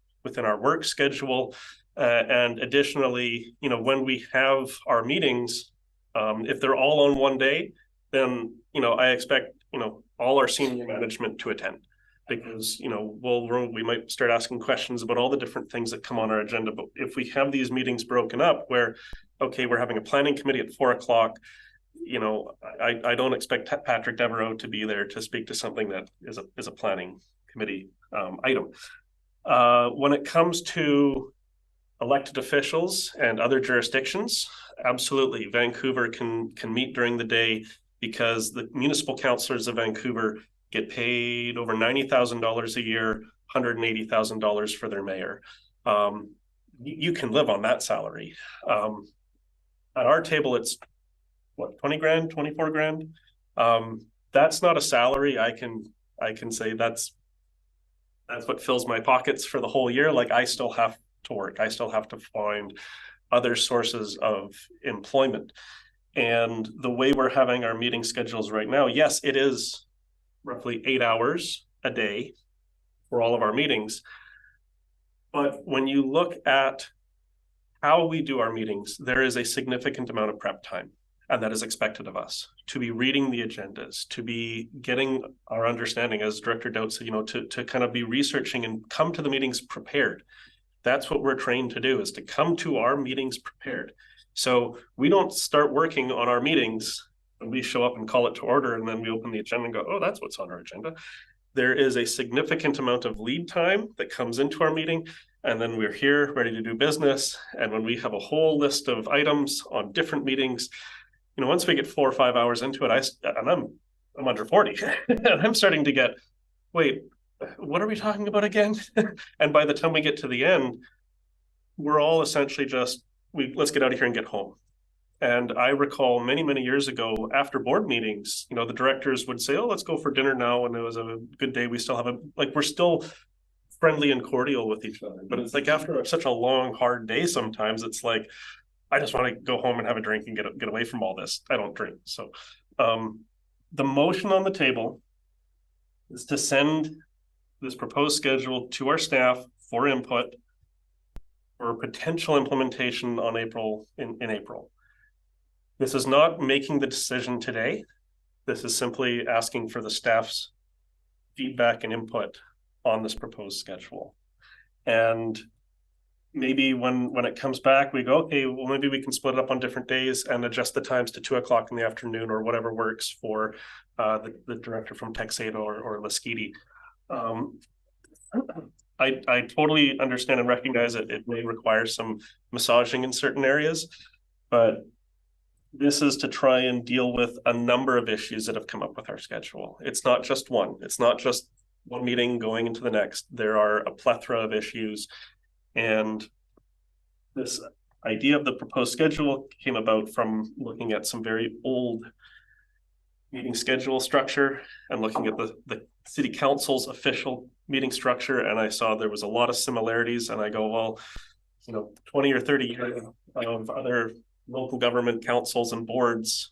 work schedule. And additionally, you know, when we have our meetings, if they're all on one day, then, you know, I expect, you know, all our senior management to attend, because, you know, we might start asking questions about all the different things that come on our agenda. But if we have these meetings broken up where, okay, we're having a planning committee at 4 o'clock, you know, I don't expect Patrick Devereaux to be there to speak to something that is a planning committee item. When it comes to elected officials and other jurisdictions, absolutely, Vancouver can meet during the day, because the municipal councillors of Vancouver get paid over $90,000 a year, $180,000 for their mayor. You can live on that salary. At our table, it's what, 20 grand, 24 grand. That's not a salary. I can say that's what fills my pockets for the whole year. Like, I still have to work. I still have to find other sources of employment. And the way we're having our meeting schedules right now, yes, it is roughly 8 hours a day for all of our meetings. But when you look at how we do our meetings, there is a significant amount of prep time, and that is expected of us, to be reading the agendas, to be getting our understanding, as Director Doudt said, you know, to kind of be researching and come to the meetings prepared. That's what we're trained to do, is to come to our meetings prepared. So we don't start working on our meetings and we show up and call it to order, and then we open the agenda and go, oh, that's what's on our agenda. There is a significant amount of lead time that comes into our meeting, and then we're here ready to do business. And when we have a whole list of items on different meetings, you know, once we get 4 or 5 hours into it, I'm under 40 and I'm starting to get, wait, what are we talking about again? And by the time we get to the end, we're all essentially just, let's get out of here and get home. And I recall many, many years ago, after board meetings, you know, the directors would say, oh, let's go for dinner now. And it was a good day. We still have we're still friendly and cordial with each other. But it's like, after such a long, hard day, sometimes it's like, I just want to go home and have a drink and get away from all this. I don't drink. So the motion on the table is to send this proposed schedule to our staff for input for potential implementation on in April. This is not making the decision today. This is simply asking for the staff's feedback and input on this proposed schedule. And maybe when it comes back, we go, okay, well, maybe we can split it up on different days and adjust the times to 2 o'clock in the afternoon, or whatever works for the director from Texado or Lasqueti. I totally understand and recognize that it may require some massaging in certain areas, but this is to try and deal with a number of issues that have come up with our schedule. It's not just one. It's not just one meeting going into the next. There are a plethora of issues. And this idea of the proposed schedule came about from looking at some very old meeting schedule structure and looking at the city council's official meeting structure. And I saw there was a lot of similarities. And I go, well, you know, 20 or 30 years of other local government councils and boards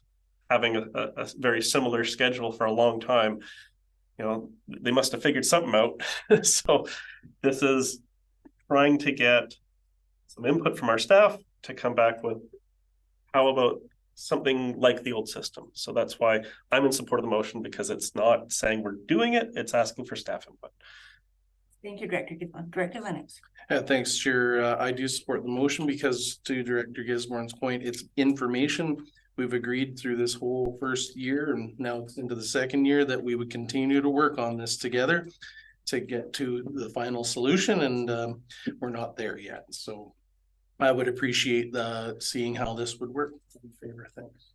having a very similar schedule for a long time, you know, they must have figured something out. So this is trying to get some input from our staff to come back with how about something like the old system. So that's why I'm in support of the motion, because it's not saying we're doing it, it's asking for staff input. Thank you, Director Gisborne. Director Lennox. Yeah, thanks, Chair. I do support the motion because, to Director Gisborne's point, it's information. We've agreed through this whole first year, and now it's into the second year, that we would continue to work on this together to get to the final solution, and we're not there yet. So I would appreciate seeing how this would work. In favor, thanks.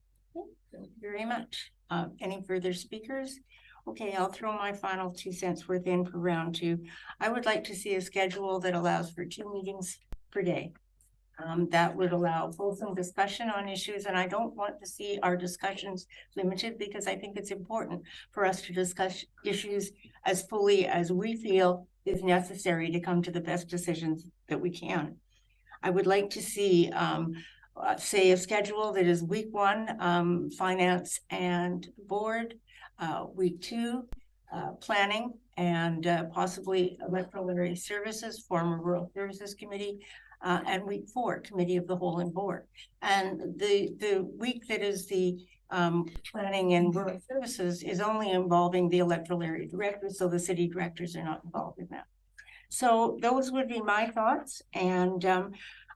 Thank you very much. Any further speakers? Okay, I'll throw my final 2 cents worth in for round 2. I would like to see a schedule that allows for 2 meetings per day. That would allow fulsome discussion on issues, and I don't want to see our discussions limited, because I think it's important for us to discuss issues as fully as we feel is necessary to come to the best decisions that we can. I would like to see, say, a schedule that is week 1, finance and board, week 2, planning, and possibly electoral area services, former rural services committee, and week 4, committee of the whole and board. And the week that is the planning and rural services is only involving the electoral area directors, so the city directors are not involved in that. So those would be my thoughts, and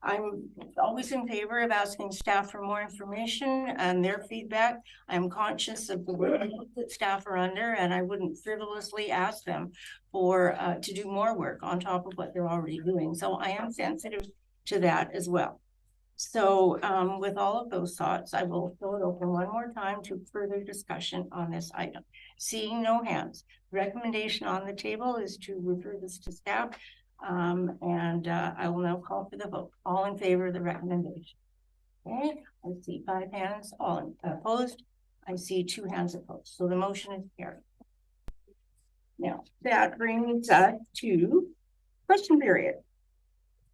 I'm always in favor of asking staff for more information and their feedback. I'm conscious of the work that staff are under, and I wouldn't frivolously ask them for to do more work on top of what they're already doing. So I am sensitive to that as well. So with all of those thoughts, I will throw it open one more time to further discussion on this item. Seeing no hands, recommendation on the table is to refer this to staff. I will now call for the vote. All in favor of the recommendation? Okay, I see 5 hands. All opposed? I see 2 hands opposed. So the motion is carried. Now that brings us to question period.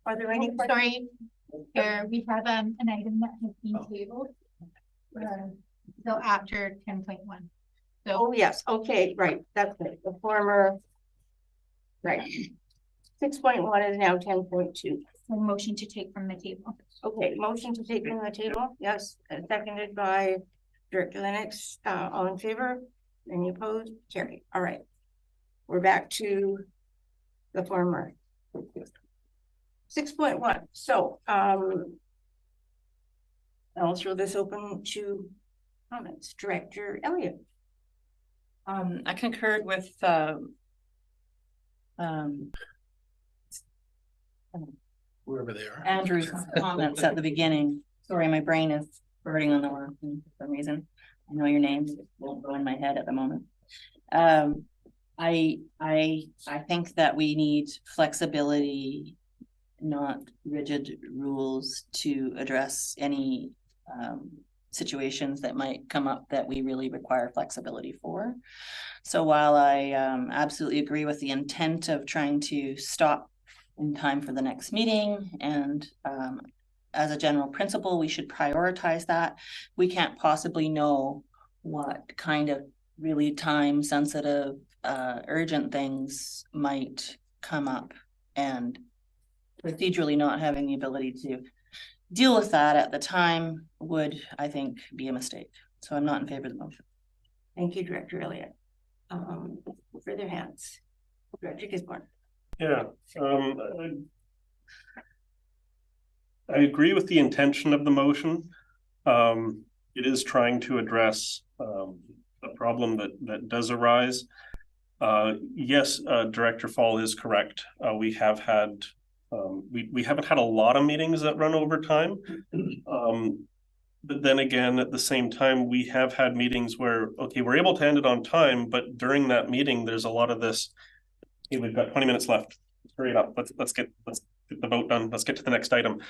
Are there any questions? Sorry, Chair, we have an item that has been tabled until after 10.1. So, oh yes, okay, right. That's it. The former, right. 6.1 is now 10.2. a motion to take from the table. Okay, motion to take from the table. Yes, seconded by Director Lennox. All in favor? Any opposed? Carried. All right. We're back to the former. 6.1. So I'll throw this open to comments. Director Elliott. I concurred with Wherever they are. Andrew's comments at the beginning. Sorry, my brain is burning on the wrong thing for some reason. I know your name, it won't go in my head at the moment. I think that we need flexibility, not rigid rules, to address any situations that might come up that we really require flexibility for. So while I absolutely agree with the intent of trying to stop in time for the next meeting, and as a general principle, we should prioritize that, we can't possibly know what kind of really time sensitive urgent things might come up, and procedurally not having the ability to deal with that at the time would, I think, be a mistake. So I'm not in favor of the motion. Thank you, Director Elliott. Further hands. Director Gisborne. Yeah, I agree with the intention of the motion. It is trying to address a problem that does arise. Yes, Director Fall is correct. We have had we haven't had a lot of meetings that run over time. But then again, at the same time, we have had meetings where, okay, we're able to end it on time, but during that meeting, there's a lot of this, hey, we've got 20 minutes left. Hurry it up. Let's get the vote done. Let's get to the next item.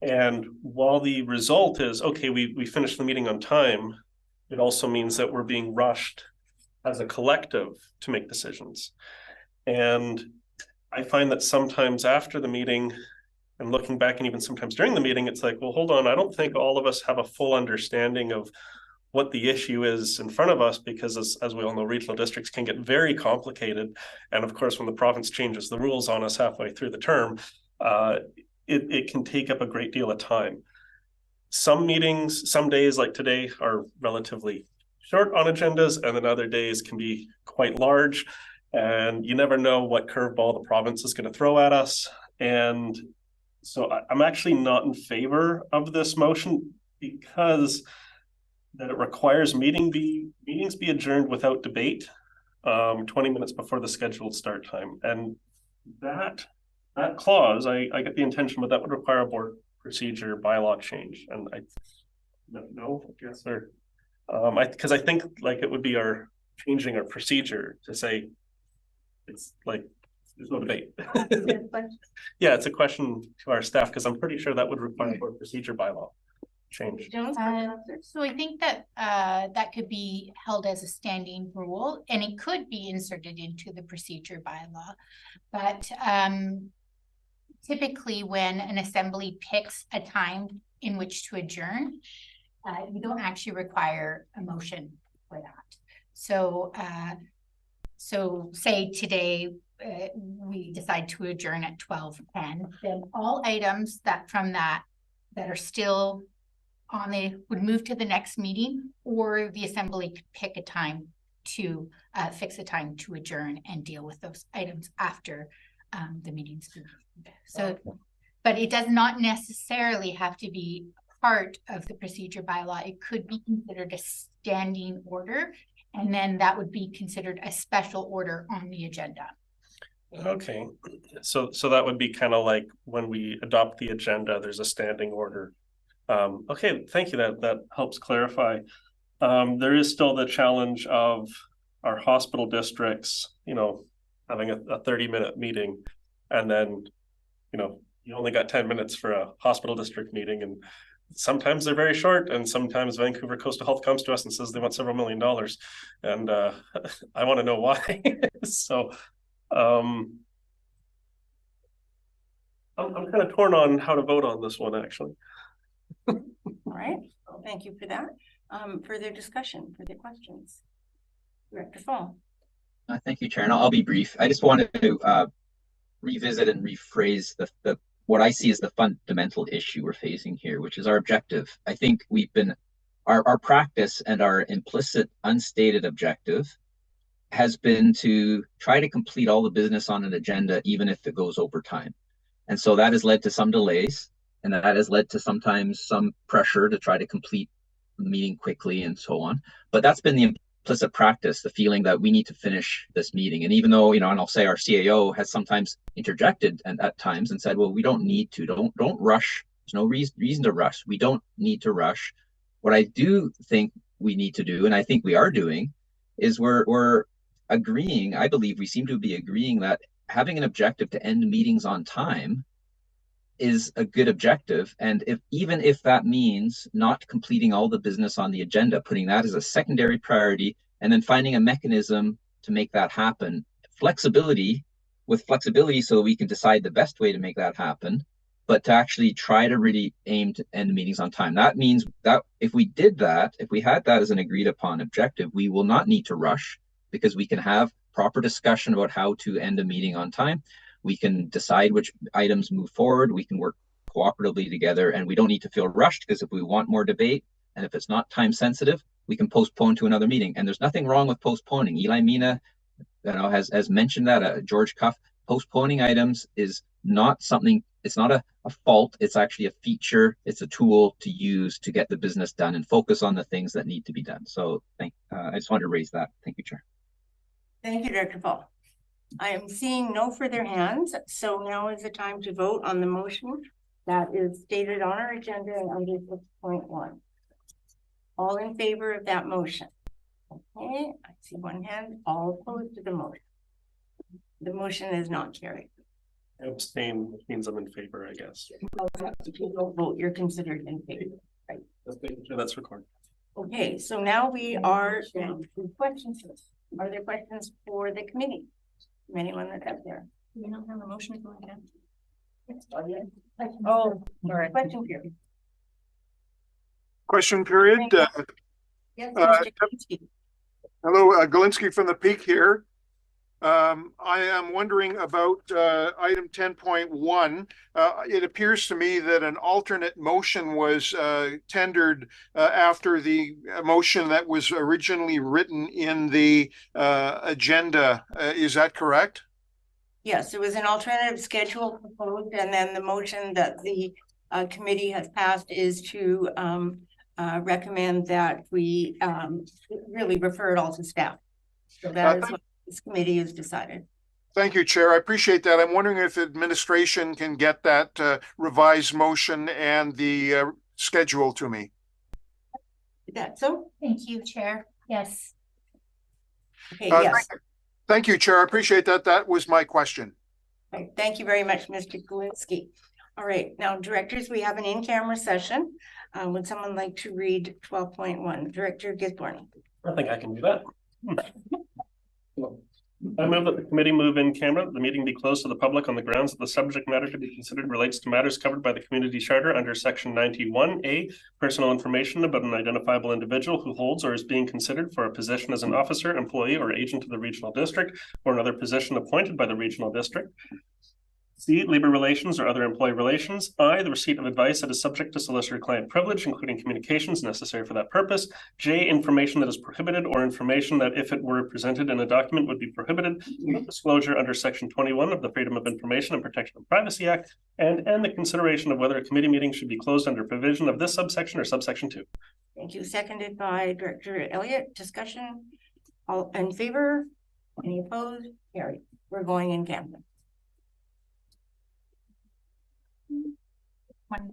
And while the result is, okay, we finished the meeting on time, it also means that we're being rushed as a collective to make decisions. And I find that sometimes after the meeting and looking back, and even sometimes during the meeting, it's like, well, hold on, I don't think all of us have a full understanding of what the issue is in front of us, because as we all know, regional districts can get very complicated. And of course, when the province changes the rules on us halfway through the term, it can take up a great deal of time. Some meetings, some days like today are relatively short on agendas, and then other days can be quite large. And you never know what curveball the province is going to throw at us. And so I'm actually not in favor of this motion, because that it requires meetings be adjourned without debate 20 minutes before the scheduled start time. And that clause, I get the intention, but that would require a board procedure bylaw change. And I guess, or because I think like it would be changing our procedure to say it's like there's no debate. Yeah, it's a question to our staff, because I'm pretty sure that would require a board procedure bylaw. change? Jones? So I think that that could be held as a standing rule, and it could be inserted into the procedure bylaw. But typically when an assembly picks a time in which to adjourn, you don't actually require a motion for that. So so say today we decide to adjourn at 12:10, then all items that from that are still on would move to the next meeting, or the assembly could pick a time to fix a time to adjourn and deal with those items after the meeting's moved. So, but it does not necessarily have to be part of the procedure bylaw. It could be considered a standing order, and then that would be considered a special order on the agenda. Okay, so that would be kind of like when we adopt the agenda, there's a standing order. Okay, thank you. That helps clarify. There is still the challenge of our hospital districts, you know, having a 30-minute meeting, and then, you know, you only got 10 minutes for a hospital district meeting, and sometimes they're very short, and sometimes Vancouver Coastal Health comes to us and says they want several $1 million, and I want to know why. So I'm kind of torn on how to vote on this one, actually. All right, well, thank you for that. Further discussion, further questions? Director Fall. Thank you, Chair, and I'll be brief. I just wanted to revisit and rephrase the what I see as the fundamental issue we're facing here, which is our objective. I think we've been, our practice and our implicit unstated objective has been to try to complete all the business on an agenda, even if it goes over time. And so that has led to some delays, and that has led to sometimes some pressure to try to complete the meeting quickly and so on. But that's been the implicit practice, the feeling that we need to finish this meeting. And even though, you know, and I'll say our CAO has sometimes interjected and at times and said, well, we don't need to, don't rush. There's no reason to rush. We don't need to rush. What I do think we need to do, and I think we are doing, is we're agreeing, I believe we seem to be agreeing that having an objective to end meetings on time is a good objective. And even if that means not completing all the business on the agenda, putting that as a secondary priority, and then finding a mechanism to make that happen, flexibility so we can decide the best way to make that happen, but to actually try to really aim to end the meetings on time. That means that if we did that, if we had that as an agreed upon objective, we will not need to rush, because we can have proper discussion about how to end a meeting on time. We can decide which items move forward. We can work cooperatively together, and we don't need to feel rushed, because if we want more debate and if it's not time sensitive, we can postpone to another meeting. And there's nothing wrong with postponing. Eli Mina, you know, has mentioned that. George Cuff, postponing items is not something. It's not a fault. It's actually a feature. It's a tool to use to get the business done and focus on the things that need to be done. So I just wanted to raise that. Thank you, Chair. Thank you, Director Paul. I am seeing no further hands, so now is the time to vote on the motion that is stated on our agenda and under 6.1. All in favor of that motion? Okay, I see one hand. All opposed to the motion. The motion is not carried. I abstain, which means I'm in favor, I guess. If you don't vote, you're considered in favor, right? That's recorded. Okay, so now we are down to questions. Are there questions for the committee? Anyone that's out there? We don't have a motion going down. Oh, sorry. Question period. Question period. Yes, Mr. Kaminsky. Hello, Galinsky from the Peak here. I am wondering about item 10.1. It appears to me that an alternate motion was tendered after the motion that was originally written in the agenda. Is that correct? Yes, it was an alternative schedule proposed, and then the motion that the committee has passed is to recommend that we really refer it all to staff. So that is what this committee has decided. Thank you, Chair. I appreciate that. I'm wondering if administration can get that revised motion and the schedule to me. Is that so? Thank you, Chair. Yes. Okay, yes. Thank you, Chair. I appreciate that. That was my question. Okay, thank you very much, Mr. Galinsky. All right, now directors, we have an in-camera session. Would someone like to read 12.1? Director Gisborne? I think I can do that. I move that the committee move in camera, that the meeting be closed to the public on the grounds that the subject matter to be considered relates to matters covered by the community charter under section 91A, personal information about an identifiable individual who holds or is being considered for a position as an officer, employee, or agent of the regional district, or another position appointed by the regional district. C, labor relations or other employee relations. I, the receipt of advice that is subject to solicitor-client privilege, including communications necessary for that purpose. J, information that is prohibited or information that, if it were presented in a document, would be prohibited. Disclosure under section 21 of the Freedom of Information and Protection of Privacy Act, and the consideration of whether a committee meeting should be closed under provision of this subsection or subsection 2. Thank you. Seconded by Director Elliott. Discussion. All in favor? Any opposed? Carried. We're going in camera. One.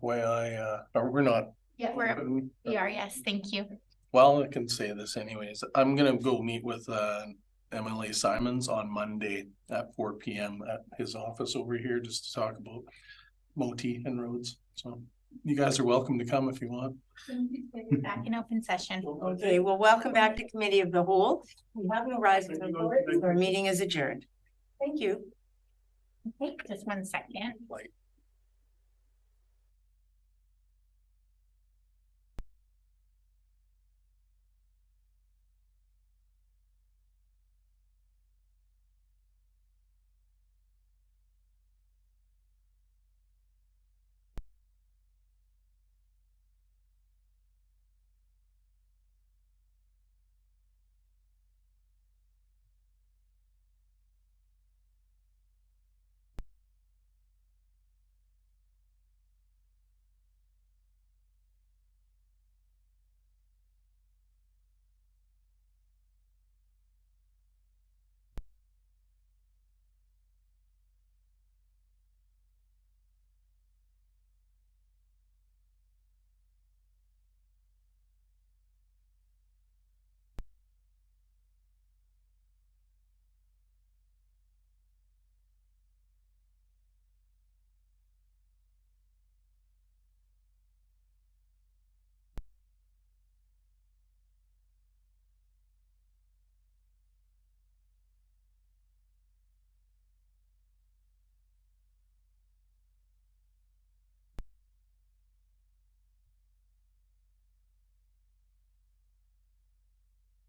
FYI, or we're not. Yeah, we are, yes, thank you. Well, I can say this anyways. I'm gonna go meet with MLA Simons on Monday at 4 p.m. at his office over here just to talk about MOTI and roads. So you guys are welcome to come if you want. Back in open session. Okay, well, welcome back to Committee of the Whole. We have no rising report, so our meeting is adjourned. Thank you. Okay, just 1 second. Like